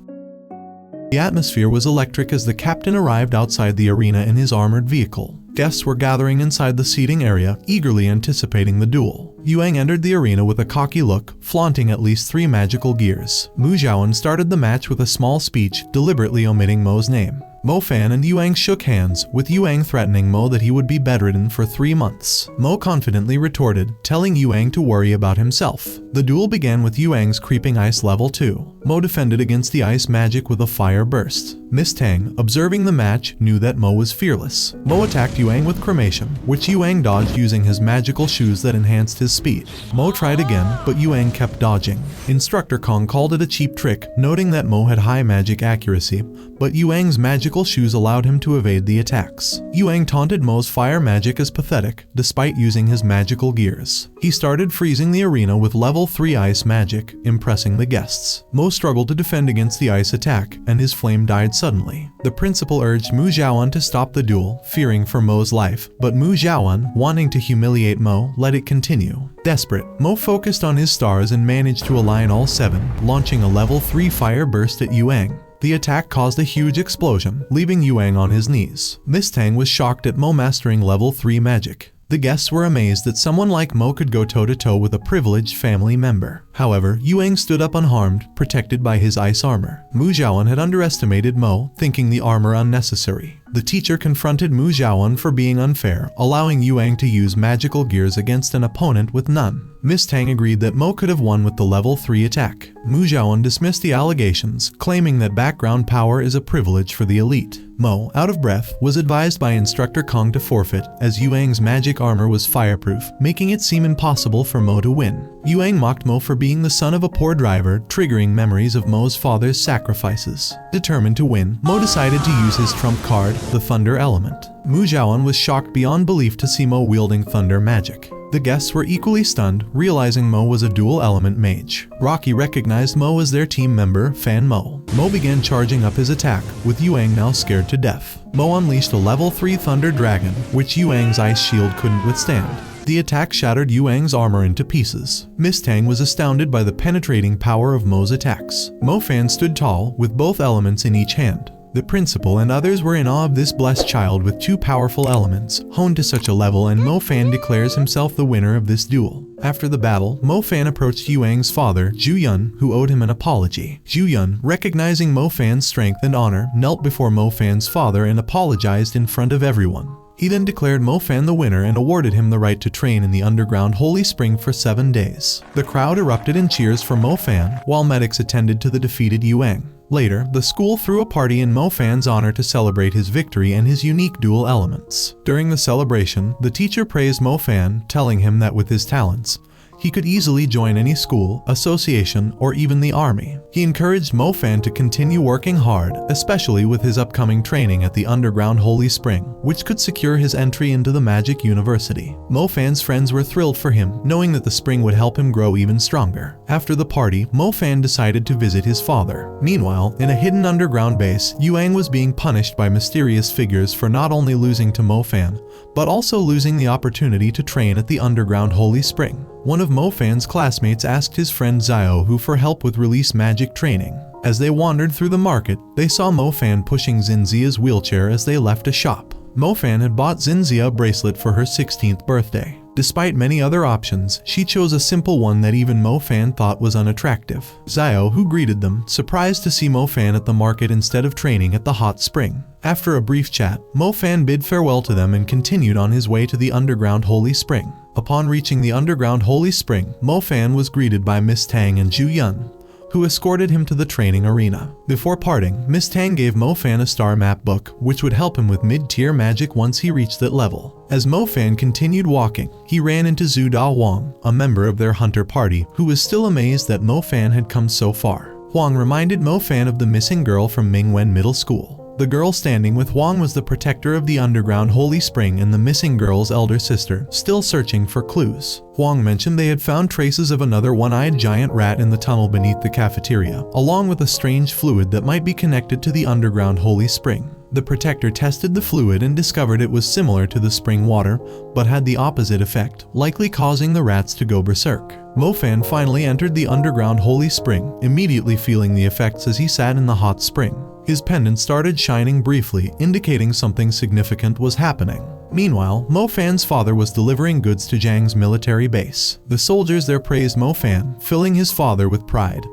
The atmosphere was electric as the captain arrived outside the arena in his armored vehicle. Guests were gathering inside the seating area, eagerly anticipating the duel. Yuang entered the arena with a cocky look, flaunting at least 3 magical gears. Mu Zhaoan started the match with a small speech, deliberately omitting Mo's name. Mofan and Yuang shook hands, with Yuang threatening Mo that he would be bedridden for 3 months. Mo confidently retorted, telling Yuang to worry about himself. The duel began with Yuang's creeping ice level 2. Mo defended against the ice magic with a fire burst. Miss Tang, observing the match, knew that Mo was fearless. Mo attacked Yuang with cremation, which Yuang dodged using his magical shoes that enhanced his speed. Mo tried again, but Yuang kept dodging. Instructor Kong called it a cheap trick, noting that Mo had high magic accuracy, but Yuang's magical shoes allowed him to evade the attacks. Yuang taunted Mo's fire magic as pathetic, despite using his magical gears. He started freezing the arena with level 3 ice magic, impressing the guests. Mo struggled to defend against the ice attack, and his flame died suddenly. The principal urged Mu Xiaoan to stop the duel, fearing for Mo's life, but Mu Xiaoan, wanting to humiliate Mo, let it continue. Desperate, Mo focused on his stars and managed to align all 7, launching a level 3 fire burst at Yuang. The attack caused a huge explosion, leaving Yuang on his knees. Miss Tang was shocked at Mo mastering level 3 magic. The guests were amazed that someone like Mo could go toe-to-toe with a privileged family member. However, Yuang stood up unharmed, protected by his ice armor. Mu Xiaoan had underestimated Mo, thinking the armor unnecessary. The teacher confronted Mu Xiaoan for being unfair, allowing Yuang to use magical gears against an opponent with none. Miss Tang agreed that Mo could have won with the level 3 attack. Mu Xiaoan dismissed the allegations, claiming that background power is a privilege for the elite. Mo, out of breath, was advised by Instructor Kong to forfeit, as Yuang's magic armor was fireproof, making it seem impossible for Mo to win. Yuang mocked Mo for being the son of a poor driver, triggering memories of Mo's father's sacrifices. Determined to win, Mo decided to use his trump card, the Thunder Element. Mu Xiaoan was shocked beyond belief to see Mo wielding thunder magic. The guests were equally stunned, realizing Mo was a dual element mage. Rocky recognized Mo as their team member, Fan Mo. Mo began charging up his attack, with Yuang now scared to death. Mo unleashed a level 3 Thunder Dragon, which Yuang's ice shield couldn't withstand. The attack shattered Yuang's armor into pieces. Miss Tang was astounded by the penetrating power of Mo's attacks. Mofan stood tall, with both elements in each hand. The principal and others were in awe of this blessed child with 2 powerful elements, honed to such a level, and Mofan declares himself the winner of this duel. After the battle, Mofan approached Yuang's father, Zhu Yun, who owed him an apology. Zhu Yun, recognizing Mofan's strength and honor, knelt before Mofan's father and apologized in front of everyone. He then declared Mofan the winner and awarded him the right to train in the underground holy spring for 7 days. The crowd erupted in cheers for Mofan, while medics attended to the defeated Yuang. Later, the school threw a party in Mofan's honor to celebrate his victory and his unique dual elements. During the celebration, the teacher praised Mofan, telling him that with his talents, he could easily join any school, association, or even the army. He encouraged Mofan to continue working hard, especially with his upcoming training at the underground holy spring, which could secure his entry into the magic university. Mofan's friends were thrilled for him, knowing that the spring would help him grow even stronger. After the party, Mofan decided to visit his father. Meanwhile, in a hidden underground base, Yuang was being punished by mysterious figures for not only losing to Mofan, but also losing the opportunity to train at the underground holy spring. One of Mofan's classmates asked his friend Xiao for help with release magic training. As they wandered through the market, they saw Mofan pushing Xinzia's wheelchair as they left a shop. Mofan had bought Xinzia a bracelet for her 16th birthday. Despite many other options, she chose a simple one that even Mofan thought was unattractive. Xiao, who greeted them, surprised to see Mofan at the market instead of training at the hot spring. After a brief chat, Mofan bid farewell to them and continued on his way to the underground holy spring. Upon reaching the underground holy spring, Mofan was greeted by Miss Tang and Zhu Yun, who escorted him to the training arena. Before parting, Miss Tang gave Mofan a star map book, which would help him with mid-tier magic once he reached that level. As Mofan continued walking, he ran into Zhu Da Huang, a member of their hunter party, who was still amazed that Mofan had come so far. Huang reminded Mofan of the missing girl from Mingwen Middle School. The girl standing with Huang was the protector of the underground holy spring and the missing girl's elder sister, still searching for clues. Huang mentioned they had found traces of another one-eyed giant rat in the tunnel beneath the cafeteria, along with a strange fluid that might be connected to the underground holy spring. The protector tested the fluid and discovered it was similar to the spring water, but had the opposite effect, likely causing the rats to go berserk. Mofan finally entered the underground holy spring, immediately feeling the effects as he sat in the hot spring. His pendant started shining briefly, indicating something significant was happening. Meanwhile, Mofan's father was delivering goods to Zhang's military base. The soldiers there praised Mofan, filling his father with pride,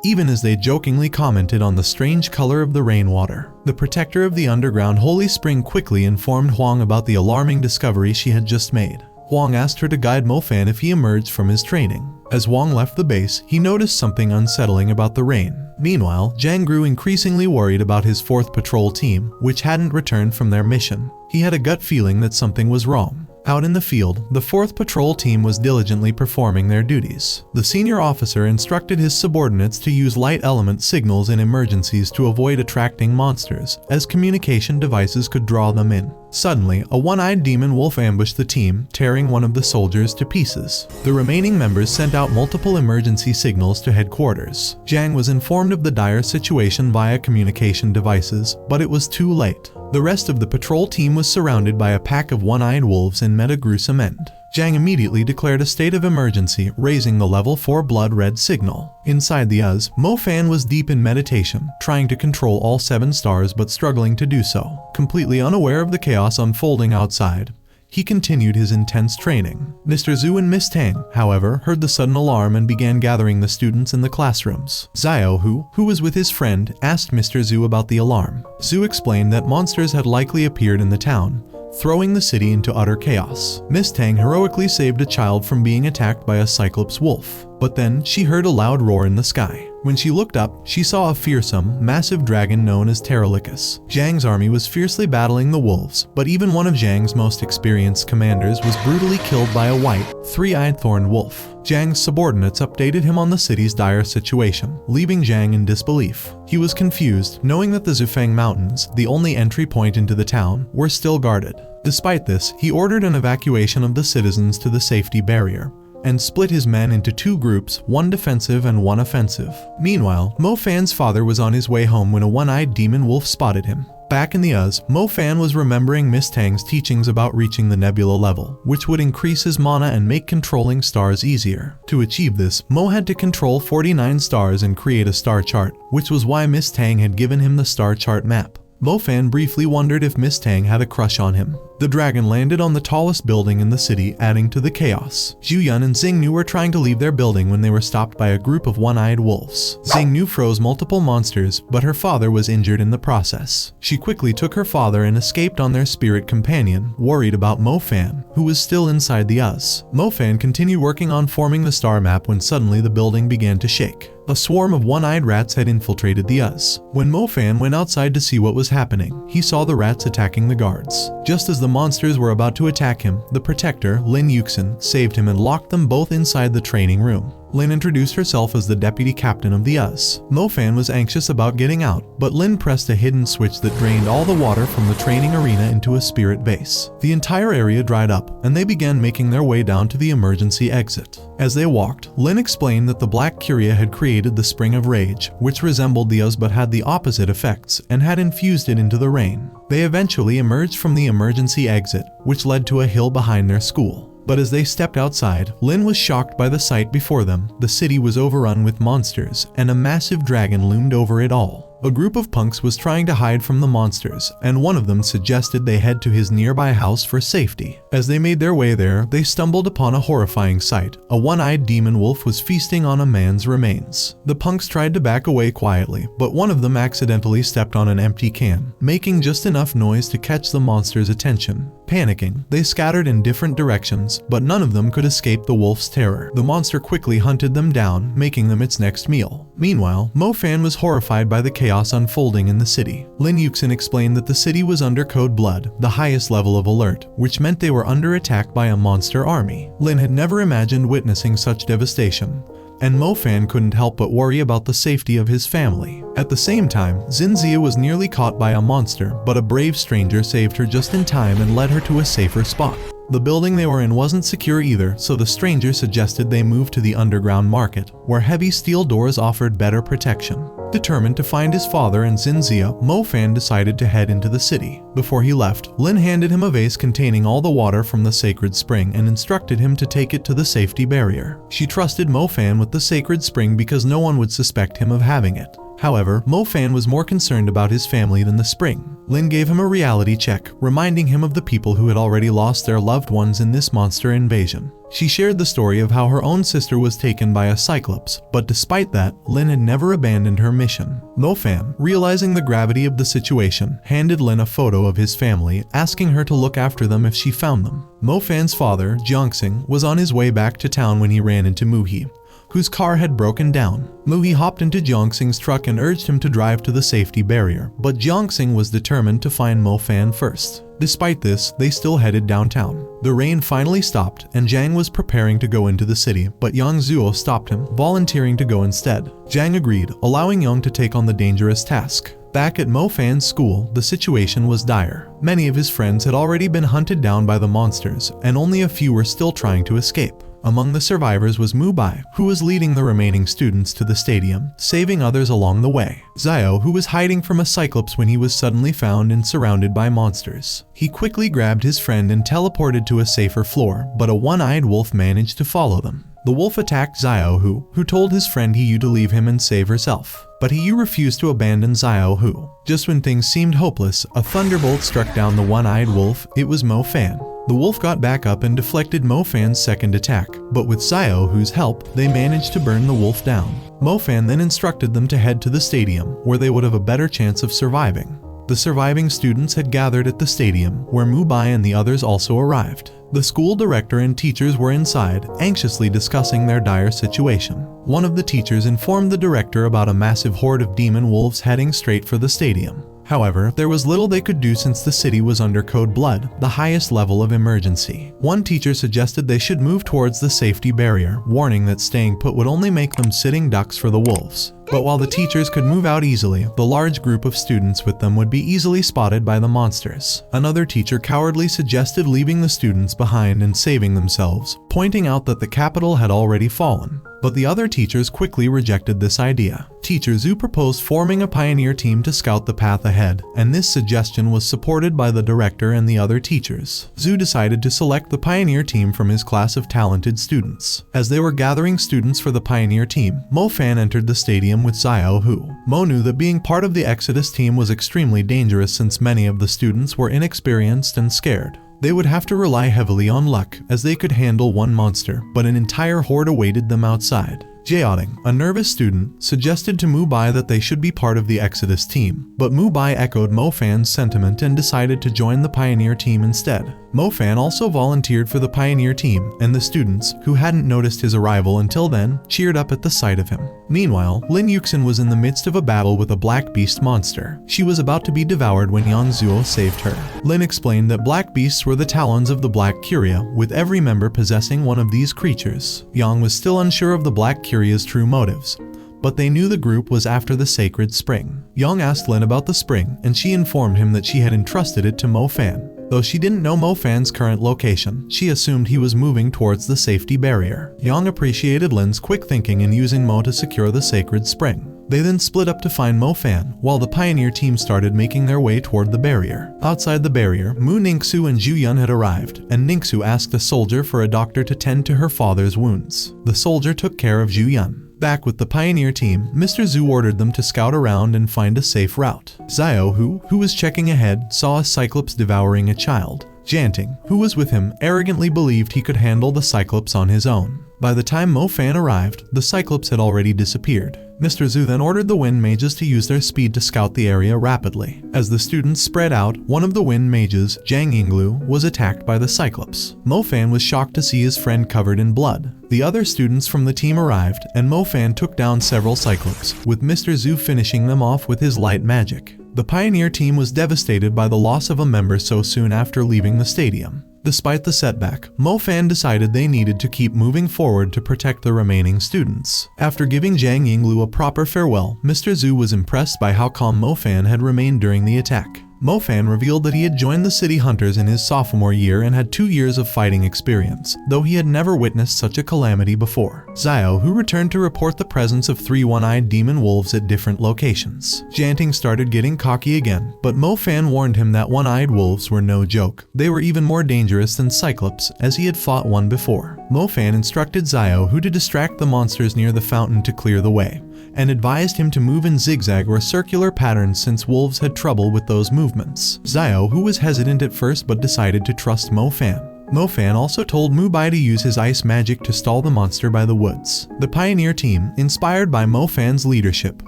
even as they jokingly commented on the strange color of the rainwater. The protector of the underground holy spring quickly informed Huang about the alarming discovery she had just made. Huang asked her to guide Mofan if he emerged from his training. As Huang left the base, he noticed something unsettling about the rain. Meanwhile, Zhang grew increasingly worried about his 4th patrol team, which hadn't returned from their mission. He had a gut feeling that something was wrong. Out in the field, the 4th patrol team was diligently performing their duties. The senior officer instructed his subordinates to use light element signals in emergencies to avoid attracting monsters, as communication devices could draw them in. Suddenly, a one-eyed demon wolf ambushed the team, tearing one of the soldiers to pieces. The remaining members sent out multiple emergency signals to headquarters. Zhang was informed of the dire situation via communication devices, but it was too late. The rest of the patrol team was surrounded by a pack of one-eyed wolves and met a gruesome end. Zhang immediately declared a state of emergency, raising the level 4 blood red signal. Inside the Uz, Mofan was deep in meditation, trying to control all 7 stars but struggling to do so. Completely unaware of the chaos unfolding outside, he continued his intense training. Mr. Zhu and Miss Tang, however, heard the sudden alarm and began gathering the students in the classrooms. Xiao, who was with his friend, asked Mr. Zhu about the alarm. Zhu explained that monsters had likely appeared in the town, throwing the city into utter chaos. Miss Tang heroically saved a child from being attacked by a cyclops wolf, but then she heard a loud roar in the sky. When she looked up, she saw a fearsome, massive dragon known as Pterolicus. Zhang's army was fiercely battling the wolves, but even one of Zhang's most experienced commanders was brutally killed by a white, 3-eyed thorn wolf. Zhang's subordinates updated him on the city's dire situation, leaving Zhang in disbelief. He was confused, knowing that the Zufeng Mountains, the only entry point into the town, were still guarded. Despite this, he ordered an evacuation of the citizens to the safety barrier, and split his men into 2 groups, one defensive and one offensive. Meanwhile, Mofan's father was on his way home when a one-eyed demon wolf spotted him. Back in the Uz, Mofan was remembering Miss Tang's teachings about reaching the nebula level, which would increase his mana and make controlling stars easier. To achieve this, Mo had to control 49 stars and create a star chart, which was why Miss Tang had given him the star chart map. Mofan briefly wondered if Miss Tang had a crush on him. The dragon landed on the tallest building in the city, adding to the chaos. Zhu Yun and Xingnu were trying to leave their building when they were stopped by a group of one-eyed wolves. Xingnu froze multiple monsters, but her father was injured in the process. She quickly took her father and escaped on their spirit companion, worried about Mofan, who was still inside the Uz. Mofan continued working on forming the star map when suddenly the building began to shake. A swarm of one-eyed rats had infiltrated the Uz. When Mofan went outside to see what was happening, he saw the rats attacking the guards. Just as the monsters were about to attack him, the protector, Lin Yuxin, saved him and locked them both inside the training room. Lin introduced herself as the deputy captain of the Uz. Mofan was anxious about getting out, but Lin pressed a hidden switch that drained all the water from the training arena into a spirit base. The entire area dried up, and they began making their way down to the emergency exit. As they walked, Lin explained that the Black Curia had created the Spring of Rage, which resembled the Uz but had the opposite effects, and had infused it into the rain. They eventually emerged from the emergency exit, which led to a hill behind their school. But as they stepped outside, Lin was shocked by the sight before them. The city was overrun with monsters, and a massive dragon loomed over it all. A group of punks was trying to hide from the monsters, and one of them suggested they head to his nearby house for safety. As they made their way there, they stumbled upon a horrifying sight. A one-eyed demon wolf was feasting on a man's remains. The punks tried to back away quietly, but one of them accidentally stepped on an empty can, making just enough noise to catch the monster's attention. Panicking, they scattered in different directions, but none of them could escape the wolf's terror. The monster quickly hunted them down, making them its next meal. Meanwhile, Mofan was horrified by the chaos unfolding in the city. Lin Yuxin explained that the city was under Code Blood, the highest level of alert, which meant they were under attack by a monster army. Lin had never imagined witnessing such devastation, and Mofan couldn't help but worry about the safety of his family. At the same time, Xinzia was nearly caught by a monster, but a brave stranger saved her just in time and led her to a safer spot. The building they were in wasn't secure either, so the stranger suggested they move to the underground market, where heavy steel doors offered better protection. Determined to find his father and Xinzia, Mofan decided to head into the city. Before he left, Lin handed him a vase containing all the water from the sacred spring and instructed him to take it to the safety barrier. She trusted Mofan with the sacred spring because no one would suspect him of having it. However, Mofan was more concerned about his family than the spring. Lin gave him a reality check, reminding him of the people who had already lost their loved ones in this monster invasion. She shared the story of how her own sister was taken by a cyclops, but despite that, Lin had never abandoned her mission. Mofan, realizing the gravity of the situation, handed Lin a photo of his family, asking her to look after them if she found them. Mofan's father, Jiangxing, was on his way back to town when he ran into Muhi, whose car had broken down. Muhi hopped into Jiangxing's truck and urged him to drive to the safety barrier, but Jiangxing was determined to find Mofan first. Despite this, they still headed downtown. The rain finally stopped, and Zhang was preparing to go into the city, but Yang Zuo stopped him, volunteering to go instead. Zhang agreed, allowing Yang to take on the dangerous task. Back at Mofan's school, the situation was dire. Many of his friends had already been hunted down by the monsters, and only a few were still trying to escape. Among the survivors was Mu Bai, who was leading the remaining students to the stadium, saving others along the way. Xiao, who was hiding from a cyclops when he was suddenly found and surrounded by monsters. He quickly grabbed his friend and teleported to a safer floor, but a one-eyed wolf managed to follow them. The wolf attacked Xiao, who told his friend Yu to leave him and save herself. But Yu refused to abandon Xiao Hu. Just when things seemed hopeless, a thunderbolt struck down the one-eyed wolf. It was Mofan. The wolf got back up and deflected Mofan's second attack, but with Xiao Hu's help, they managed to burn the wolf down. Mofan then instructed them to head to the stadium, where they would have a better chance of surviving. The surviving students had gathered at the stadium, where Mu Bai and the others also arrived. The school director and teachers were inside, anxiously discussing their dire situation. One of the teachers informed the director about a massive horde of demon wolves heading straight for the stadium. However, there was little they could do since the city was under Code Blood, the highest level of emergency. One teacher suggested they should move towards the safety barrier, warning that staying put would only make them sitting ducks for the wolves. But while the teachers could move out easily, the large group of students with them would be easily spotted by the monsters. Another teacher cowardly suggested leaving the students behind and saving themselves, pointing out that the capital had already fallen. But the other teachers quickly rejected this idea. Teacher Zhu proposed forming a pioneer team to scout the path ahead, and this suggestion was supported by the director and the other teachers. Zhu decided to select the pioneer team from his class of talented students. As they were gathering students for the pioneer team, Mofan entered the stadium with Xiao Hu. Mo knew that being part of the Exodus team was extremely dangerous since many of the students were inexperienced and scared. They would have to rely heavily on luck, as they could handle one monster, but an entire horde awaited them outside. Jiaoting, a nervous student, suggested to Mu Bai that they should be part of the Exodus team, but Mu Bai echoed Mofan's sentiment and decided to join the Pioneer team instead. Mofan also volunteered for the Pioneer team, and the students, who hadn't noticed his arrival until then, cheered up at the sight of him. Meanwhile, Lin Yuxin was in the midst of a battle with a black beast monster. She was about to be devoured when Yang Zuo saved her. Lin explained that black beasts were the talons of the Black Curia, with every member possessing one of these creatures. Yang was still unsure of the Black Curia's true motives, but they knew the group was after the sacred spring. Yang asked Lin about the spring, and she informed him that she had entrusted it to Mofan. Though she didn't know Mofan's current location, she assumed he was moving towards the safety barrier. Yang appreciated Lin's quick thinking in using Mo to secure the sacred spring. They then split up to find Mofan, while the Pioneer team started making their way toward the barrier. Outside the barrier, Mu Ningxu and Zhu Yun had arrived, and Ningxu asked a soldier for a doctor to tend to her father's wounds. The soldier took care of Zhu Yun. Back with the Pioneer team, Mr. Zhu ordered them to scout around and find a safe route. Xiao Hu, who was checking ahead, saw a cyclops devouring a child. Jianting, who was with him, arrogantly believed he could handle the cyclops on his own. By the time Mofan arrived, the cyclops had already disappeared. Mr. Zhu then ordered the wind mages to use their speed to scout the area rapidly. As the students spread out, one of the wind mages, Zhang Yinglu, was attacked by the cyclops. Mofan was shocked to see his friend covered in blood. The other students from the team arrived, and Mofan took down several cyclops, with Mr. Zhu finishing them off with his light magic. The Pioneer team was devastated by the loss of a member so soon after leaving the stadium. Despite the setback, Mofan decided they needed to keep moving forward to protect the remaining students. After giving Zhang Yinglu a proper farewell, Mr. Zhu was impressed by how calm Mofan had remained during the attack. Mofan revealed that he had joined the City Hunters in his sophomore year and had 2 years of fighting experience, though he had never witnessed such a calamity before. Xiao, who returned to report the presence of 3 one-eyed demon wolves at different locations. Jianting started getting cocky again, but Mofan warned him that one-eyed wolves were no joke. They were even more dangerous than Cyclops, as he had fought one before. Mofan instructed Xiao Hu to distract the monsters near the fountain to clear the way, and advised him to move in zigzag or circular patterns since wolves had trouble with those movements. Xiao, who was hesitant at first but decided to trust Mofan. Mofan also told Mubai to use his ice magic to stall the monster by the woods. The pioneer team, inspired by Mofan's leadership,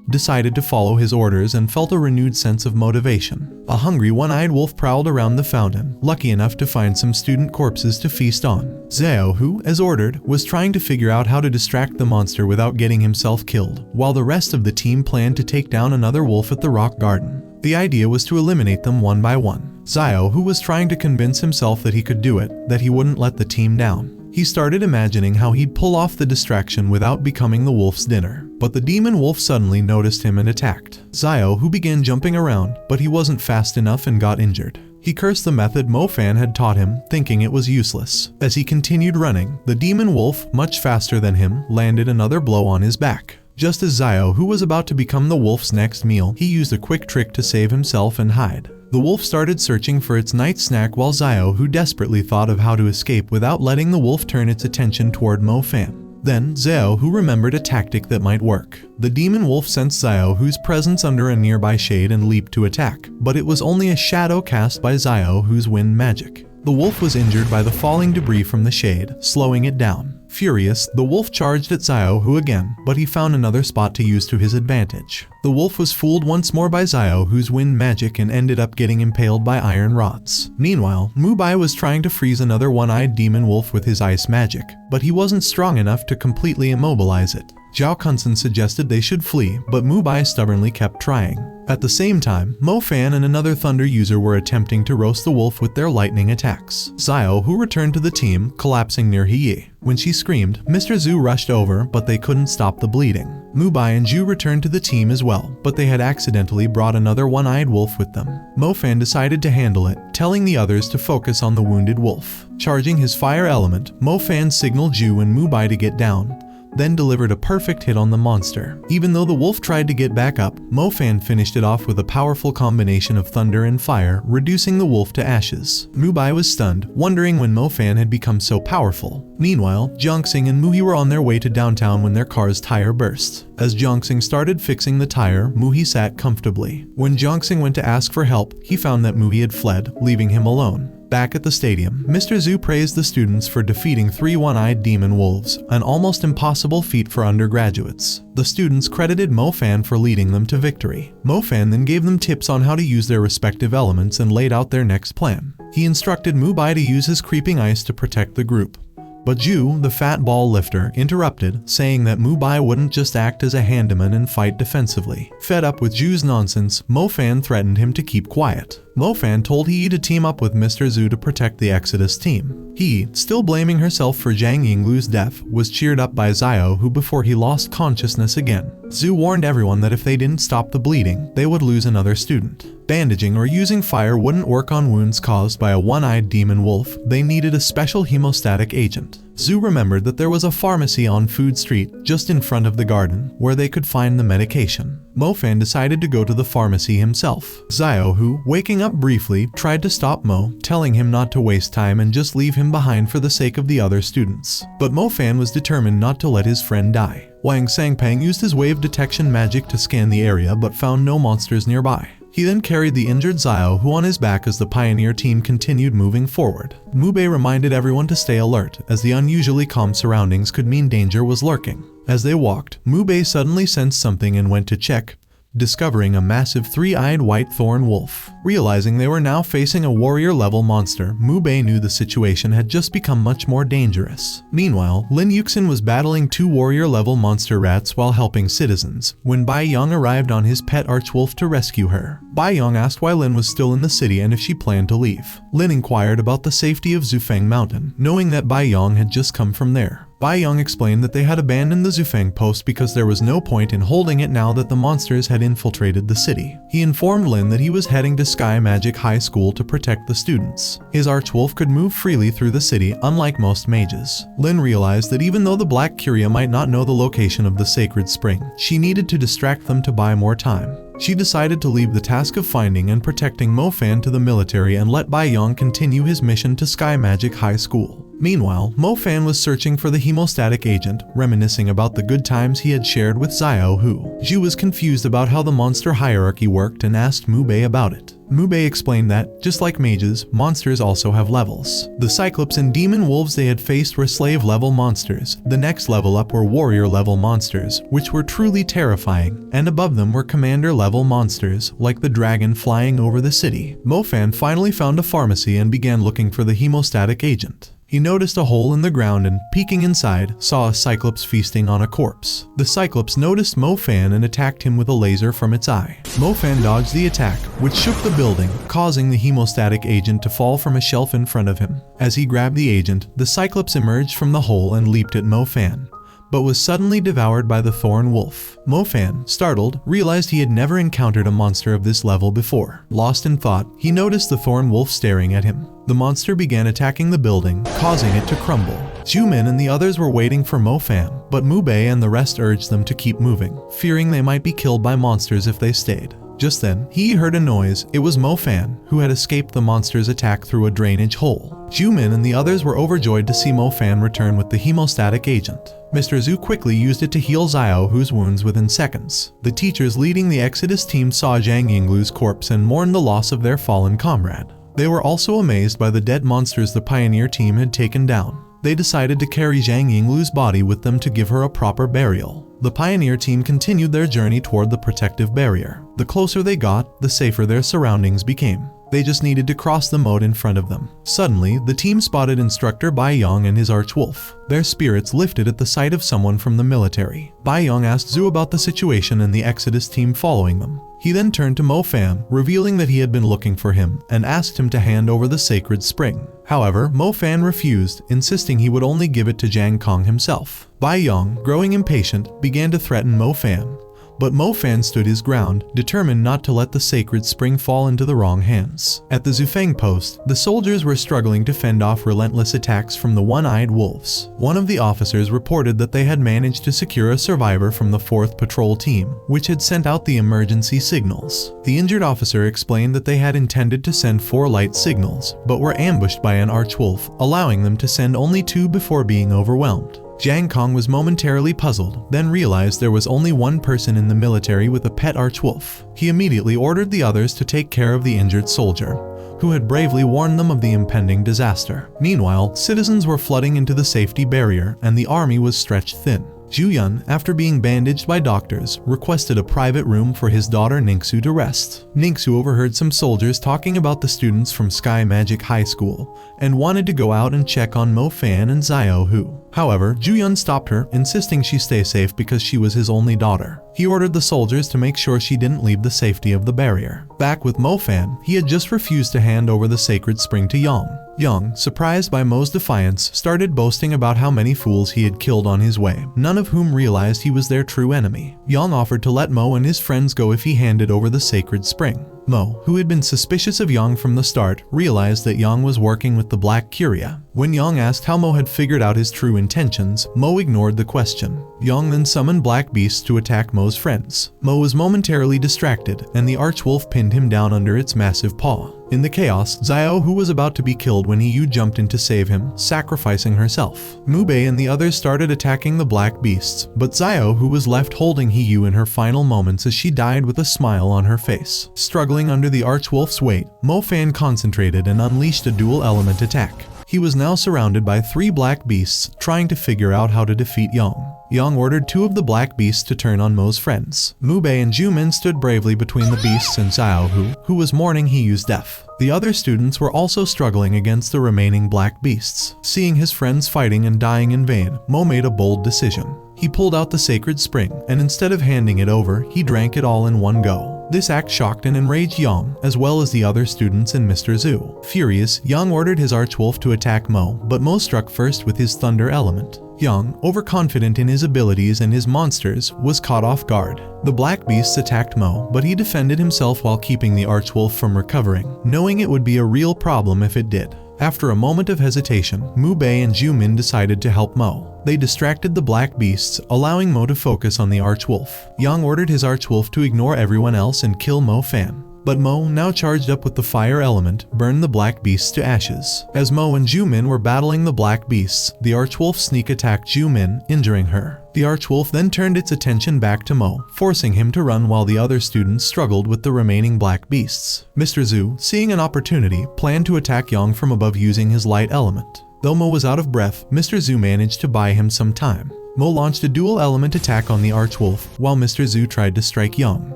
decided to follow his orders and felt a renewed sense of motivation. A hungry one-eyed wolf prowled around the fountain, lucky enough to find some student corpses to feast on. Xiao, who, as ordered, was trying to figure out how to distract the monster without getting himself killed, while the rest of the team planned to take down another wolf at the rock garden. The idea was to eliminate them one by one. Xiao, who was trying to convince himself that he could do it, that he wouldn't let the team down. He started imagining how he'd pull off the distraction without becoming the wolf's dinner. But the demon wolf suddenly noticed him and attacked. Xiao, who began jumping around, but he wasn't fast enough and got injured. He cursed the method Mofan had taught him, thinking it was useless. As he continued running, the demon wolf, much faster than him, landed another blow on his back. Just as Xiao, who was about to become the wolf's next meal, he used a quick trick to save himself and hide. The wolf started searching for its night snack while Xiao, who desperately thought of how to escape without letting the wolf turn its attention toward Mofan. Then, Xiao, who remembered a tactic that might work. The demon wolf sensed Xiao, whose presence under a nearby shade, and leaped to attack, but it was only a shadow cast by Xiao, whose wind magic. The wolf was injured by the falling debris from the shade, slowing it down. Furious, the wolf charged at Xiao, who again, but he found another spot to use to his advantage. The wolf was fooled once more by Xiao, whose wind magic, and ended up getting impaled by iron rods. Meanwhile, Mubai was trying to freeze another one-eyed demon wolf with his ice magic, but he wasn't strong enough to completely immobilize it. Zhao Kunsen suggested they should flee, but Mubai stubbornly kept trying. At the same time, Mofan and another thunder user were attempting to roast the wolf with their lightning attacks. Xiao, who returned to the team, collapsing near Hiyi. When she screamed, Mr. Zhu rushed over, but they couldn't stop the bleeding. Mubai and Zhu returned to the team as well, but they had accidentally brought another one-eyed wolf with them. Mofan decided to handle it, telling the others to focus on the wounded wolf. Charging his fire element, Mofan signaled Zhu and Mubai to get down, then delivered a perfect hit on the monster. Even though the wolf tried to get back up, Mofan finished it off with a powerful combination of thunder and fire, reducing the wolf to ashes. Mubai was stunned, wondering when Mofan had become so powerful. Meanwhile, Jiangxing and Muhi were on their way to downtown when their car's tire burst. As Jiangxing started fixing the tire, Muhi sat comfortably. When Jiangxing went to ask for help, he found that Muhi had fled, leaving him alone. Back at the stadium, Mr. Zhu praised the students for defeating 3 one-eyed demon wolves, an almost impossible feat for undergraduates. The students credited Mofan for leading them to victory. Mofan then gave them tips on how to use their respective elements and laid out their next plan. He instructed Mubai to use his creeping ice to protect the group. But Zhu, the fat ball lifter, interrupted, saying that Mubai wouldn't just act as a handyman and fight defensively. Fed up with Zhu's nonsense, Mofan threatened him to keep quiet. Mofan told He to team up with Mr. Zhu to protect the Exodus team. He, still blaming herself for Zhang Yinglu's death, was cheered up by Xiao, who before he lost consciousness again. Zhu warned everyone that if they didn't stop the bleeding, they would lose another student. Bandaging or using fire wouldn't work on wounds caused by a one-eyed demon wolf. They needed a special hemostatic agent. Zhu remembered that there was a pharmacy on Food Street, just in front of the garden, where they could find the medication. Mofan decided to go to the pharmacy himself. Xiao, who, waking up briefly, tried to stop Mo, telling him not to waste time and just leave him behind for the sake of the other students. But Mofan was determined not to let his friend die. Wang Sangpang used his wave detection magic to scan the area but found no monsters nearby. He then carried the injured Xiao, who on his back as the pioneer team continued moving forward. Mubei reminded everyone to stay alert, as the unusually calm surroundings could mean danger was lurking. As they walked, Mubei suddenly sensed something and went to check, discovering a massive 3-eyed white thorn wolf. Realizing they were now facing a warrior-level monster, Mubei knew the situation had just become much more dangerous. Meanwhile, Lin Yuxin was battling 2 warrior-level monster rats while helping citizens, when Bai Yong arrived on his pet archwolf to rescue her. Bai Yong asked why Lin was still in the city and if she planned to leave. Lin inquired about the safety of Zufeng Mountain, knowing that Bai Yong had just come from there. Bai Yong explained that they had abandoned the Zufeng post because there was no point in holding it now that the monsters had infiltrated the city. He informed Lin that he was heading to Sky Magic High School to protect the students. His archwolf could move freely through the city, unlike most mages. Lin realized that even though the Black Curia might not know the location of the sacred spring, she needed to distract them to buy more time. She decided to leave the task of finding and protecting Mofan to the military and let Bai Yong continue his mission to Sky Magic High School. Meanwhile, Mofan was searching for the hemostatic agent, reminiscing about the good times he had shared with Xiao Hu. Zhu was confused about how the monster hierarchy worked and asked Mubei about it. Mubei explained that, just like mages, monsters also have levels. The Cyclops and demon wolves they had faced were slave-level monsters. The next level up were warrior-level monsters, which were truly terrifying, and above them were commander-level monsters, like the dragon flying over the city. Mofan finally found a pharmacy and began looking for the hemostatic agent. He noticed a hole in the ground and, peeking inside, saw a Cyclops feasting on a corpse. The Cyclops noticed Mofan and attacked him with a laser from its eye. Mofan dodged the attack, which shook the building, causing the hemostatic agent to fall from a shelf in front of him. As he grabbed the agent, the Cyclops emerged from the hole and leaped at Mofan, but was suddenly devoured by the thorn wolf. Mofan, startled, realized he had never encountered a monster of this level before. Lost in thought, he noticed the thorn wolf staring at him. The monster began attacking the building, causing it to crumble. Jumin and the others were waiting for Mofan, but Mubei and the rest urged them to keep moving, fearing they might be killed by monsters if they stayed. Just then, he heard a noise. It was Mofan, who had escaped the monster's attack through a drainage hole. Jumin and the others were overjoyed to see Mofan return with the hemostatic agent. Mr. Zhu quickly used it to heal Xiao Hu's wounds within seconds. The teachers leading the Exodus team saw Zhang Yinglu's corpse and mourned the loss of their fallen comrade. They were also amazed by the dead monsters the Pioneer team had taken down. They decided to carry Zhang Yinglu's body with them to give her a proper burial. The Pioneer team continued their journey toward the protective barrier. The closer they got, the safer their surroundings became. They just needed to cross the moat in front of them. Suddenly, the team spotted Instructor Bai Yong and his archwolf. Their spirits lifted at the sight of someone from the military. Bai Yong asked Zhu about the situation and the Exodus team following them. He then turned to Mofan, revealing that he had been looking for him, and asked him to hand over the sacred spring. However, Mofan refused, insisting he would only give it to Zhang Kong himself. Bai Yong, growing impatient, began to threaten Mofan. But Mofan stood his ground, determined not to let the sacred spring fall into the wrong hands. At the Zufeng post, the soldiers were struggling to fend off relentless attacks from the one-eyed wolves. One of the officers reported that they had managed to secure a survivor from the 4th patrol team, which had sent out the emergency signals. The injured officer explained that they had intended to send 4 light signals, but were ambushed by an archwolf, allowing them to send only 2 before being overwhelmed. Zhang Kong was momentarily puzzled, then realized there was only one person in the military with a pet archwolf. He immediately ordered the others to take care of the injured soldier, who had bravely warned them of the impending disaster. Meanwhile, citizens were flooding into the safety barrier, and the army was stretched thin. Zhu Yun, after being bandaged by doctors, requested a private room for his daughter Ningxu to rest. Ningxu overheard some soldiers talking about the students from Sky Magic High School and wanted to go out and check on Mofan and Xiao Hu. However, Zhu Yun stopped her, insisting she stay safe because she was his only daughter. He ordered the soldiers to make sure she didn't leave the safety of the barrier. Back with Mofan, he had just refused to hand over the sacred spring to Yang. Yang, surprised by Mo's defiance, started boasting about how many fools he had killed on his way, none of whom realized he was their true enemy. Yang offered to let Mo and his friends go if he handed over the sacred spring. Mo, who had been suspicious of Yang from the start, realized that Yang was working with the Black Curia. When Yang asked how Mo had figured out his true intentions, Mo ignored the question. Yang then summoned black beasts to attack Mo's friends. Mo was momentarily distracted, and the archwolf pinned him down under its massive paw. In the chaos, Xiao Hu was about to be killed when Yu jumped in to save him, sacrificing herself. Mubei and the others started attacking the black beasts, but Xiao Hu was left holding Yu in her final moments as she died with a smile on her face. Struggling under the archwolf's weight, Mofan concentrated and unleashed a dual element attack. He was now surrounded by 3 black beasts, trying to figure out how to defeat Yang. Yang ordered 2 of the black beasts to turn on Mo's friends. Mubei and Jumin stood bravely between the beasts and Xiao Hu, who was mourning Yu's death. The other students were also struggling against the remaining black beasts. Seeing his friends fighting and dying in vain, Mo made a bold decision. He pulled out the sacred spring, and instead of handing it over, he drank it all in one go. This act shocked and enraged Yang, as well as the other students and Mr. Zhu. Furious, Yang ordered his archwolf to attack Mo, but Mo struck first with his thunder element. Yang, overconfident in his abilities and his monsters, was caught off guard. The black beasts attacked Mo, but he defended himself while keeping the archwolf from recovering, knowing it would be a real problem if it did. After a moment of hesitation, Mubei and Jumin decided to help Mo. They distracted the black beasts, allowing Mo to focus on the archwolf. Yang ordered his archwolf to ignore everyone else and kill Mofan. But Mo, now charged up with the fire element, burned the black beasts to ashes. As Mo and Ju-min were battling the black beasts, the Archwolf sneak attacked Ju-min, injuring her. The Archwolf then turned its attention back to Mo, forcing him to run while the other students struggled with the remaining black beasts. Mr. Zhu, seeing an opportunity, planned to attack Yang from above using his light element. Though Mo was out of breath, Mr. Zhu managed to buy him some time. Mo launched a dual element attack on the Archwolf, while Mr. Zhu tried to strike Yang.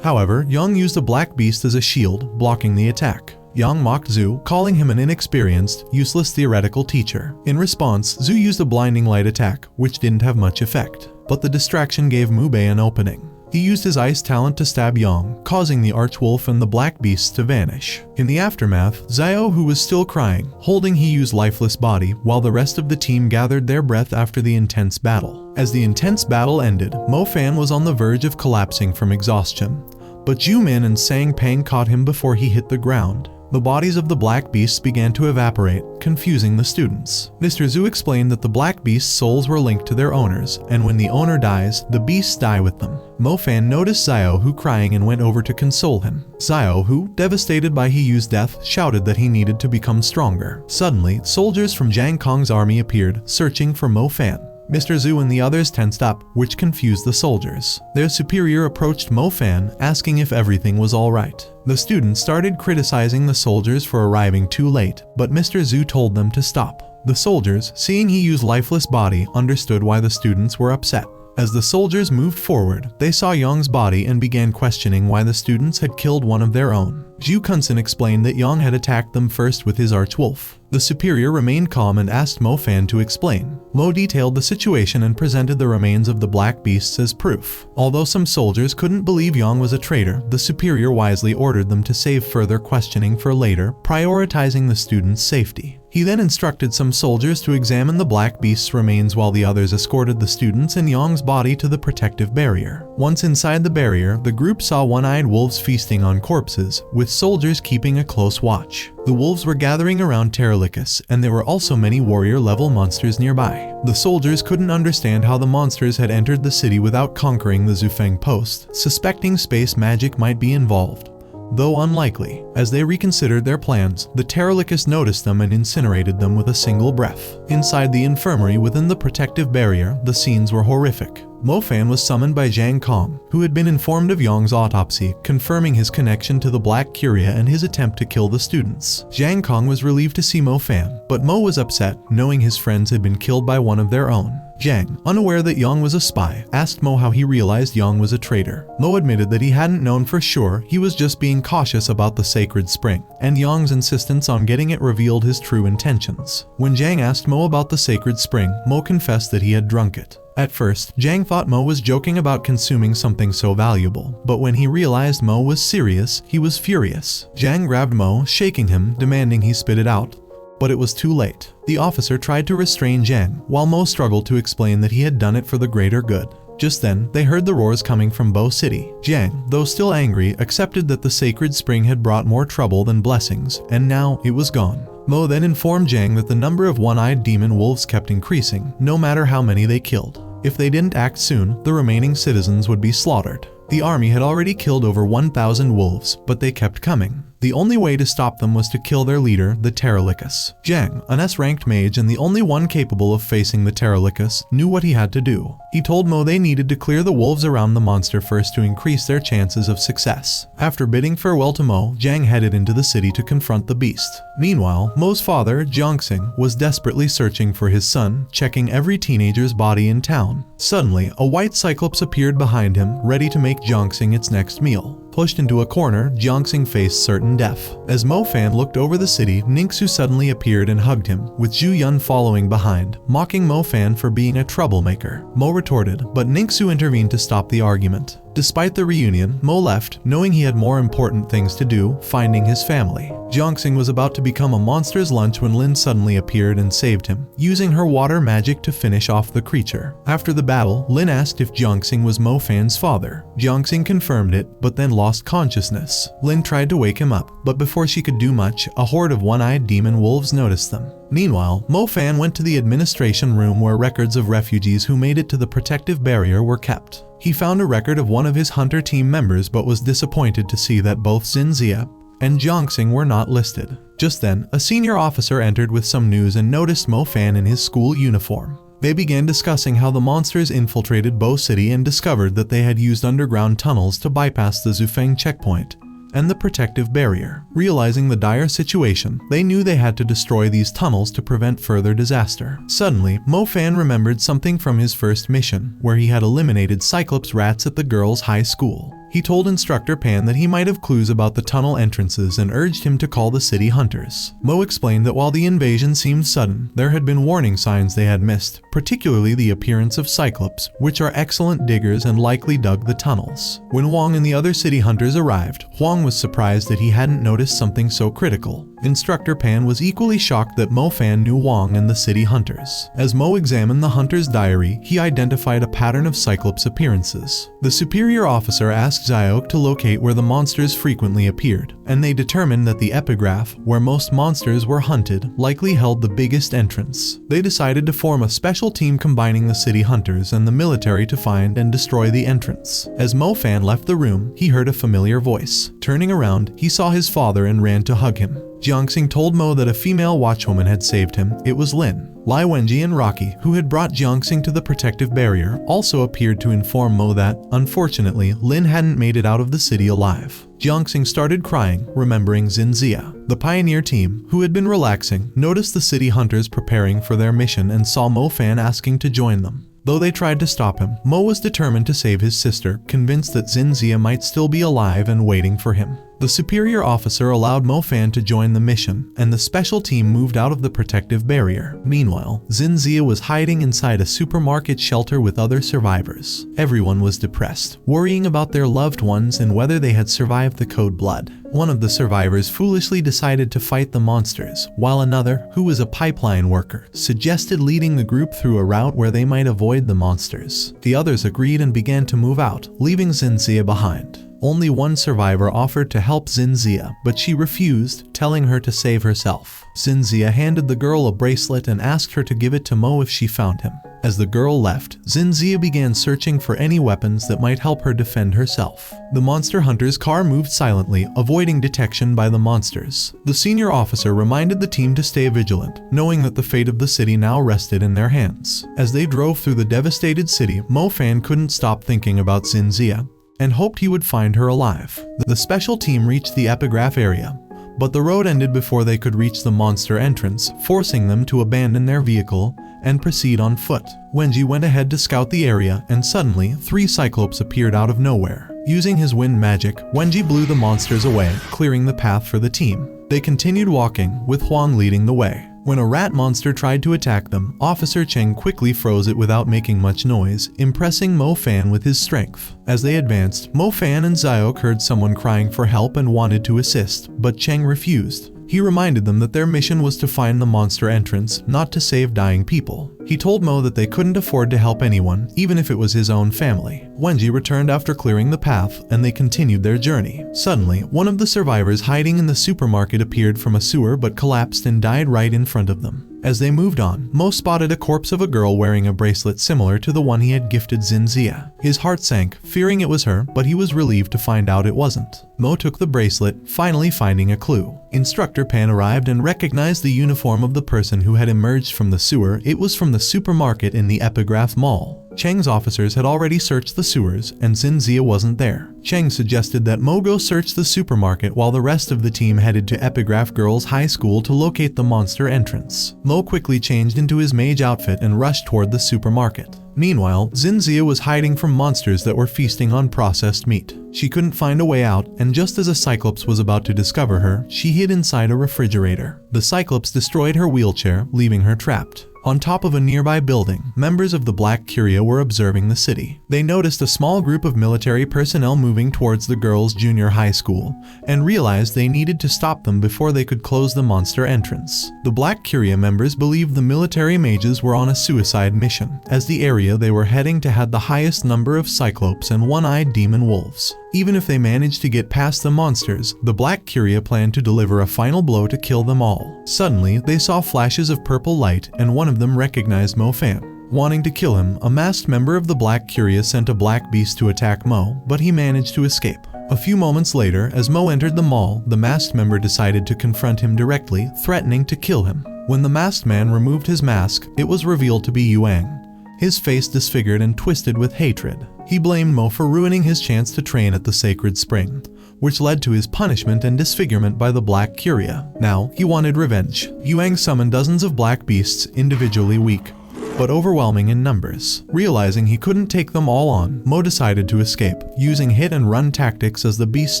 However, Yang used a black beast as a shield, blocking the attack. Yang mocked Zhu, calling him an inexperienced, useless theoretical teacher. In response, Zhu used a blinding light attack, which didn't have much effect. But the distraction gave Mubei an opening. He used his ice talent to stab Yang, causing the Archwolf and the black beasts to vanish. In the aftermath, Xiao, who was still crying, holding He-Yu's lifeless body, while the rest of the team gathered their breath after the intense battle. As the intense battle ended, Mofan was on the verge of collapsing from exhaustion. But Ju-min and Sang-Pang caught him before he hit the ground. The bodies of the black beasts began to evaporate, confusing the students. Mr. Zhu explained that the black beasts' souls were linked to their owners, and when the owner dies, the beasts die with them. Mofan noticed Xiao, who crying, and went over to console him. Xiao, who, devastated by He-Yu's death, shouted that he needed to become stronger. Suddenly, soldiers from Zhang Kong's army appeared, searching for Mofan. Mr. Zhu and the others tensed up, which confused the soldiers. Their superior approached Mofan, asking if everything was alright. The students started criticizing the soldiers for arriving too late, but Mr. Zhu told them to stop. The soldiers, seeing He-Yu's lifeless body, understood why the students were upset. As the soldiers moved forward, they saw Yang's body and began questioning why the students had killed one of their own. Zhu Kunsen explained that Yang had attacked them first with his Archwolf. The superior remained calm and asked Mofan to explain. Mo detailed the situation and presented the remains of the black beasts as proof. Although some soldiers couldn't believe Yang was a traitor, the superior wisely ordered them to save further questioning for later, prioritizing the students' safety. He then instructed some soldiers to examine the black beast's remains while the others escorted the students and Yang's body to the protective barrier. Once inside the barrier, the group saw one-eyed wolves feasting on corpses, with soldiers keeping a close watch. The wolves were gathering around Terralicus, and there were also many warrior-level monsters nearby. The soldiers couldn't understand how the monsters had entered the city without conquering the Zufeng post, suspecting space magic might be involved. Though unlikely, as they reconsidered their plans, the Terralicus noticed them and incinerated them with a single breath. Inside the infirmary within the protective barrier, the scenes were horrific. Mofan was summoned by Zhang Kong, who had been informed of Yang's autopsy, confirming his connection to the Black Curia and his attempt to kill the students. Zhang Kong was relieved to see Mofan, but Mo was upset, knowing his friends had been killed by one of their own. Zhang, unaware that Yang was a spy, asked Mo how he realized Yang was a traitor. Mo admitted that he hadn't known for sure, he was just being cautious about the sacred spring, and Yang's insistence on getting it revealed his true intentions. When Zhang asked Mo about the sacred spring, Mo confessed that he had drunk it. At first, Zhang thought Mo was joking about consuming something so valuable, but when he realized Mo was serious, he was furious. Zhang grabbed Mo, shaking him, demanding he spit it out. But it was too late. The officer tried to restrain Zhang, while Mo struggled to explain that he had done it for the greater good. Just then, they heard the roars coming from Bo City. Zhang, though still angry, accepted that the sacred spring had brought more trouble than blessings, and now it was gone. Mo then informed Zhang that the number of one-eyed demon wolves kept increasing, no matter how many they killed. If they didn't act soon, the remaining citizens would be slaughtered. The army had already killed over 1,000 wolves, but they kept coming. The only way to stop them was to kill their leader, the Terralicus. Zhang, an S-ranked mage and the only one capable of facing the Terralicus, knew what he had to do. He told Mo they needed to clear the wolves around the monster first to increase their chances of success. After bidding farewell to Mo, Zhang headed into the city to confront the beast. Meanwhile, Mo's father, Jiangxing, was desperately searching for his son, checking every teenager's body in town. Suddenly, a white cyclops appeared behind him, ready to make Jiangxing its next meal. Pushed into a corner, Jiangxing faced certain death. As Mofan looked over the city, Ningxu suddenly appeared and hugged him, with Zhu Yun following behind, mocking Mofan for being a troublemaker. Mo retorted, but Ningxu intervened to stop the argument. Despite the reunion, Mo left, knowing he had more important things to do, finding his family. Jiangxing was about to become a monster's lunch when Lin suddenly appeared and saved him, using her water magic to finish off the creature. After the battle, Lin asked if Jiangxing was Mofan's father. Jiangxing confirmed it, but then lost consciousness. Lin tried to wake him up, but before she could do much, a horde of one-eyed demon wolves noticed them. Meanwhile, Mofan went to the administration room where records of refugees who made it to the protective barrier were kept. He found a record of one of his hunter team members but was disappointed to see that both Xinjie and Jiangxing were not listed. Just then, a senior officer entered with some news and noticed Mofan in his school uniform. They began discussing how the monsters infiltrated Bo City and discovered that they had used underground tunnels to bypass the Zufeng checkpoint and the protective barrier. Realizing the dire situation, they knew they had to destroy these tunnels to prevent further disaster. Suddenly, Mofan remembered something from his first mission, where he had eliminated Cyclops rats at the girls' high school. He told Instructor Pan that he might have clues about the tunnel entrances and urged him to call the city hunters. Mo explained that while the invasion seemed sudden, there had been warning signs they had missed, particularly the appearance of Cyclops, which are excellent diggers and likely dug the tunnels. When Huang and the other city hunters arrived, Huang was surprised that he hadn't noticed something so critical. Instructor Pan was equally shocked that Mofan knew Huang and the city hunters. As Mo examined the hunter's diary, he identified a pattern of Cyclops appearances. The superior officer asked Xiaok to locate where the monsters frequently appeared, and they determined that the epigraph, where most monsters were hunted, likely held the biggest entrance. They decided to form a special team combining the city hunters and the military to find and destroy the entrance. As Mofan left the room, he heard a familiar voice. Turning around, he saw his father and ran to hug him. Jiangxing told Mo that a female watchwoman had saved him. It was Lin. Lai Wenji and Rocky, who had brought Jiangxing to the protective barrier, also appeared to inform Mo that, unfortunately, Lin hadn't made it out of the city alive. Jiangxing started crying, remembering Xinjie. The pioneer team, who had been relaxing, noticed the city hunters preparing for their mission and saw Mofan asking to join them. Though they tried to stop him, Mo was determined to save his sister, convinced that Xinjie might still be alive and waiting for him. The superior officer allowed Mofan to join the mission, and the special team moved out of the protective barrier. Meanwhile, Xinjie was hiding inside a supermarket shelter with other survivors. Everyone was depressed, worrying about their loved ones and whether they had survived the Code Blood. One of the survivors foolishly decided to fight the monsters, while another, who was a pipeline worker, suggested leading the group through a route where they might avoid the monsters. The others agreed and began to move out, leaving Xinjie behind. Only one survivor offered to help Xinjie, but she refused, telling her to save herself. Xinjie handed the girl a bracelet and asked her to give it to Mo if she found him. As the girl left, Xinjie began searching for any weapons that might help her defend herself. The monster hunter's car moved silently, avoiding detection by the monsters. The senior officer reminded the team to stay vigilant, knowing that the fate of the city now rested in their hands. As they drove through the devastated city, Mofan couldn't stop thinking about Xinjie and hoped he would find her alive. The special team reached the epigraph area, but the road ended before they could reach the monster entrance, forcing them to abandon their vehicle and proceed on foot. Wenji went ahead to scout the area, and suddenly, 3 Cyclops appeared out of nowhere. Using his wind magic, Wenji blew the monsters away, clearing the path for the team. They continued walking, with Huang leading the way. When a rat monster tried to attack them, Officer Cheng quickly froze it without making much noise, impressing Mofan with his strength. As they advanced, Mofan and Xiaok heard someone crying for help and wanted to assist, but Cheng refused. He reminded them that their mission was to find the monster entrance, not to save dying people. He told Mo that they couldn't afford to help anyone, even if it was his own family. Wenji returned after clearing the path, and they continued their journey. Suddenly, one of the survivors hiding in the supermarket appeared from a sewer but collapsed and died right in front of them. As they moved on, Mo spotted a corpse of a girl wearing a bracelet similar to the one he had gifted Xinjie. His heart sank, fearing it was her, but he was relieved to find out it wasn't. Mo took the bracelet, finally finding a clue. Instructor Pan arrived and recognized the uniform of the person who had emerged from the sewer. It was from the supermarket in the Epigraph Mall. Cheng's officers had already searched the sewers, and Xinjie wasn't there. Cheng suggested that Mo go search the supermarket while the rest of the team headed to Epigraph Girls' High School to locate the monster entrance. Mo quickly changed into his mage outfit and rushed toward the supermarket. Meanwhile, Xinjie was hiding from monsters that were feasting on processed meat. She couldn't find a way out, and just as a Cyclops was about to discover her, she hid inside a refrigerator. The Cyclops destroyed her wheelchair, leaving her trapped. On top of a nearby building, members of the Black Curia were observing the city. They noticed a small group of military personnel moving towards the girls' junior high school, and realized they needed to stop them before they could close the monster entrance. The Black Curia members believed the military mages were on a suicide mission, as the area they were heading to had the highest number of Cyclops and one-eyed demon wolves. Even if they managed to get past the monsters, the Black Curia planned to deliver a final blow to kill them all. Suddenly, they saw flashes of purple light, and one of them recognized Mofan. Wanting to kill him, a masked member of the Black Curia sent a black beast to attack Mo, but he managed to escape. A few moments later, as Mo entered the mall, the masked member decided to confront him directly, threatening to kill him. When the masked man removed his mask, it was revealed to be Yuang, his face disfigured and twisted with hatred. He blamed Mo for ruining his chance to train at the sacred spring, which led to his punishment and disfigurement by the Black Curia. Now, he wanted revenge. Yuang summoned dozens of black beasts, individually weak, but overwhelming in numbers. Realizing he couldn't take them all on, Mo decided to escape, using hit-and-run tactics as the beasts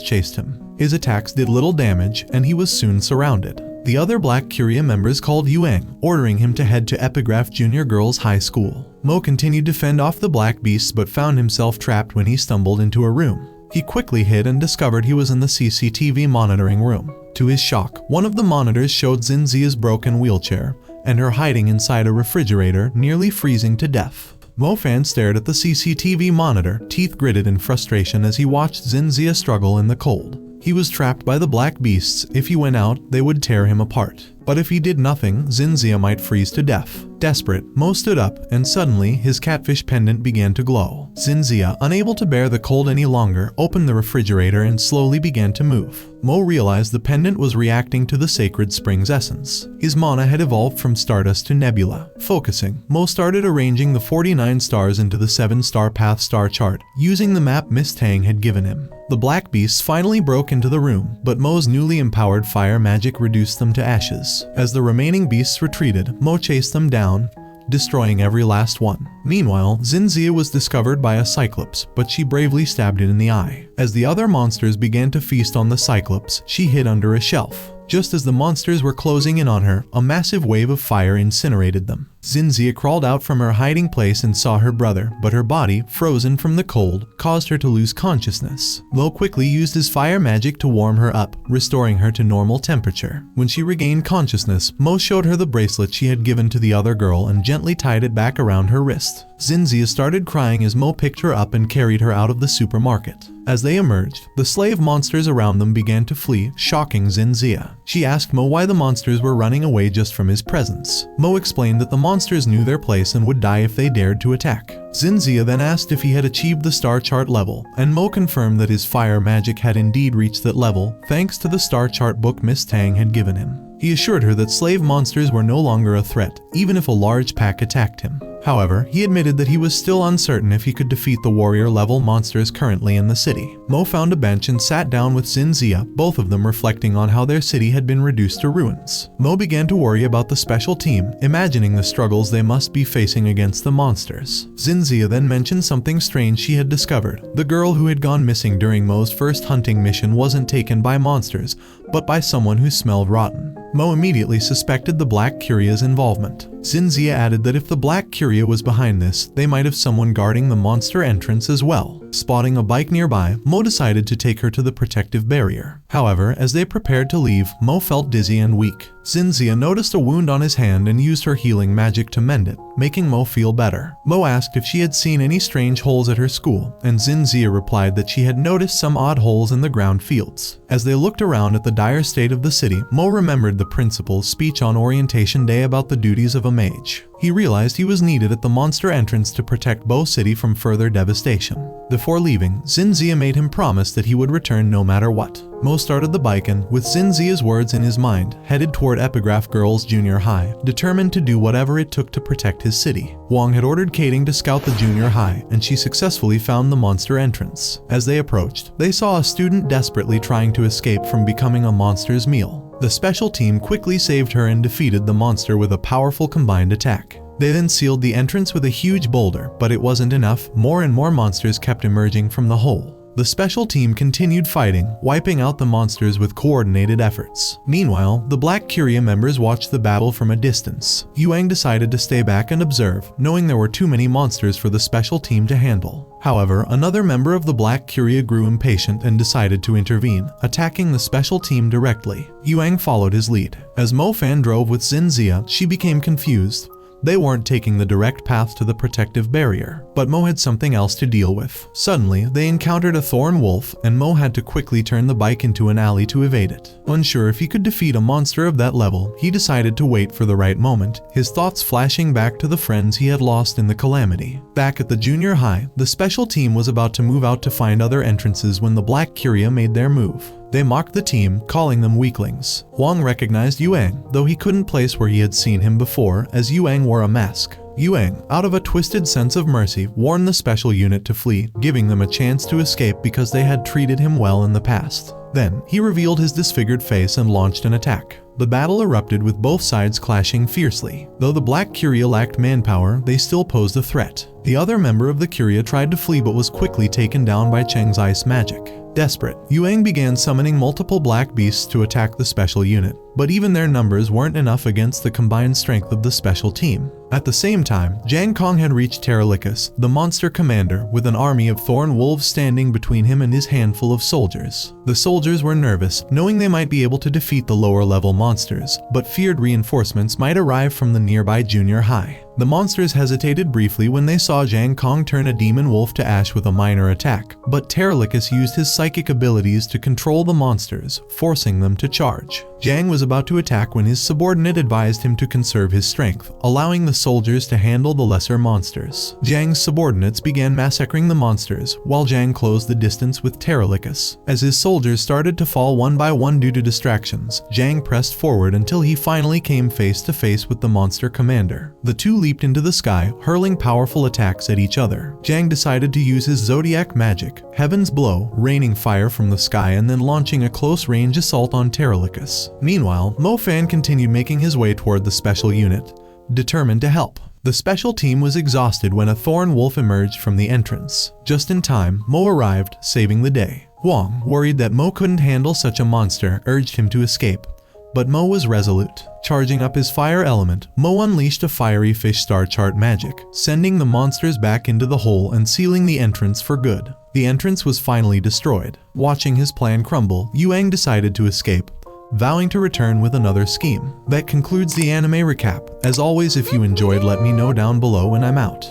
chased him. His attacks did little damage, and he was soon surrounded. The other Black Curia members called Yuang, ordering him to head to Epigraph Junior Girls High School. Mo continued to fend off the black beasts but found himself trapped when he stumbled into a room. He quickly hid and discovered he was in the CCTV monitoring room. To his shock, one of the monitors showed Xinzia's broken wheelchair, and her hiding inside a refrigerator, nearly freezing to death. Mofan stared at the CCTV monitor, teeth gritted in frustration as he watched Xinzia struggle in the cold. He was trapped by the black beasts. If he went out, they would tear him apart. But if he did nothing, Xinzia might freeze to death. Desperate, Mo stood up, and suddenly, his catfish pendant began to glow. Xinzia, unable to bear the cold any longer, opened the refrigerator and slowly began to move. Mo realized the pendant was reacting to the sacred spring's essence. His mana had evolved from stardust to nebula. Focusing, Mo started arranging the 49 stars into the 7-star path star chart, using the map Miss Tang had given him. The black beasts finally broke into the room, but Mo's newly empowered fire magic reduced them to ashes. As the remaining beasts retreated, Mo chased them down, destroying every last one. Meanwhile, Xinzia was discovered by a Cyclops, but she bravely stabbed it in the eye. As the other monsters began to feast on the Cyclops, she hid under a shelf. Just as the monsters were closing in on her, a massive wave of fire incinerated them. Xinzia crawled out from her hiding place and saw her brother, but her body, frozen from the cold, caused her to lose consciousness. Lo quickly used his fire magic to warm her up, restoring her to normal temperature. When she regained consciousness, Mo showed her the bracelet she had given to the other girl and gently tied it back around her wrist. Xinzia started crying as Mo picked her up and carried her out of the supermarket. As they emerged, the slave monsters around them began to flee, shocking Xinzia. She asked Mo why the monsters were running away just from his presence. Mo explained that the monsters knew their place and would die if they dared to attack. Xinzia then asked if he had achieved the star chart level, and Mo confirmed that his fire magic had indeed reached that level, thanks to the star chart book Miss Tang had given him. He assured her that slave monsters were no longer a threat, even if a large pack attacked him. However, he admitted that he was still uncertain if he could defeat the warrior-level monsters currently in the city. Mo found a bench and sat down with Xinzia, both of them reflecting on how their city had been reduced to ruins. Mo began to worry about the special team, imagining the struggles they must be facing against the monsters. Xinzia then mentioned something strange she had discovered. The girl who had gone missing during Mo's first hunting mission wasn't taken by monsters, but by someone who smelled rotten. Mo immediately suspected the Black Curia's involvement. Xinzia added that if the Black Curia was behind this, they might have someone guarding the monster entrance as well. Spotting a bike nearby, Mo decided to take her to the protective barrier. However, as they prepared to leave, Mo felt dizzy and weak. Xinzia noticed a wound on his hand and used her healing magic to mend it, making Mo feel better. Mo asked if she had seen any strange holes at her school, and Xinzia replied that she had noticed some odd holes in the ground fields. As they looked around at the dire state of the city, Mo remembered the principal's speech on orientation day about the duties of a mage. He realized he was needed at the monster entrance to protect Bo City from further devastation. Before leaving, Xinzia made him promise that he would return no matter what. Mo started the bike and, with Xinzia's words in his mind, headed toward Epigraph Girls Junior High, determined to do whatever it took to protect his city. Wong had ordered Kating to scout the junior high, and she successfully found the monster entrance. As they approached, they saw a student desperately trying to escape from becoming a monster's meal. The special team quickly saved her and defeated the monster with a powerful combined attack. They then sealed the entrance with a huge boulder, but it wasn't enough. More and more monsters kept emerging from the hole. The special team continued fighting, wiping out the monsters with coordinated efforts. Meanwhile, the Black Curia members watched the battle from a distance. Yuang decided to stay back and observe, knowing there were too many monsters for the special team to handle. However, another member of the Black Curia grew impatient and decided to intervene, attacking the special team directly. Yuang followed his lead. As Mofan drove with Xinzia, she became confused, They weren't taking the direct path to the protective barrier, but Mo had something else to deal with. Suddenly, they encountered a thorn wolf, and Mo had to quickly turn the bike into an alley to evade it. Unsure if he could defeat a monster of that level, he decided to wait for the right moment, his thoughts flashing back to the friends he had lost in the calamity. Back at the junior high, the special team was about to move out to find other entrances when the Black Curia made their move. They mocked the team, calling them weaklings. Wang recognized Yuang, though he couldn't place where he had seen him before, as Yuang wore a mask. Yuang, out of a twisted sense of mercy, warned the special unit to flee, giving them a chance to escape because they had treated him well in the past. Then, he revealed his disfigured face and launched an attack. The battle erupted with both sides clashing fiercely. Though the Black Curia lacked manpower, they still posed a threat. The other member of the Curia tried to flee but was quickly taken down by Cheng's ice magic. Desperate, Yuang began summoning multiple black beasts to attack the special unit, but even their numbers weren't enough against the combined strength of the special team. At the same time, Jang Kong had reached Terralicus, the monster commander, with an army of thorn wolves standing between him and his handful of soldiers. The soldiers were nervous, knowing they might be able to defeat the lower level monsters, but feared reinforcements might arrive from the nearby junior high. The monsters hesitated briefly when they saw Jang Kong turn a demon wolf to ash with a minor attack, but Terralicus used his psychic abilities to control the monsters, forcing them to charge. Jang was about to attack when his subordinate advised him to conserve his strength, allowing the soldiers to handle the lesser monsters. Jang's subordinates began massacring the monsters, while Jang closed the distance with Terralicus. As his soldiers started to fall one by one due to distractions, Jang pressed forward until he finally came face to face with the monster commander. The two leaped into the sky, hurling powerful attacks at each other. Jang decided to use his zodiac magic, Heaven's Blow, raining fire from the sky and then launching a close-range assault on Terralicus. Meanwhile, Mofan continued making his way toward the special unit, determined to help. The special team was exhausted when a thorn wolf emerged from the entrance. Just in time, Mo arrived, saving the day. Wang, worried that Mo couldn't handle such a monster, urged him to escape. But Mo was resolute. Charging up his fire element, Mo unleashed a fiery fish star chart magic, sending the monsters back into the hole and sealing the entrance for good. The entrance was finally destroyed. Watching his plan crumble, Yuang decided to escape, vowing to return with another scheme. That concludes the anime recap. As always, if you enjoyed, let me know down below and I'm out.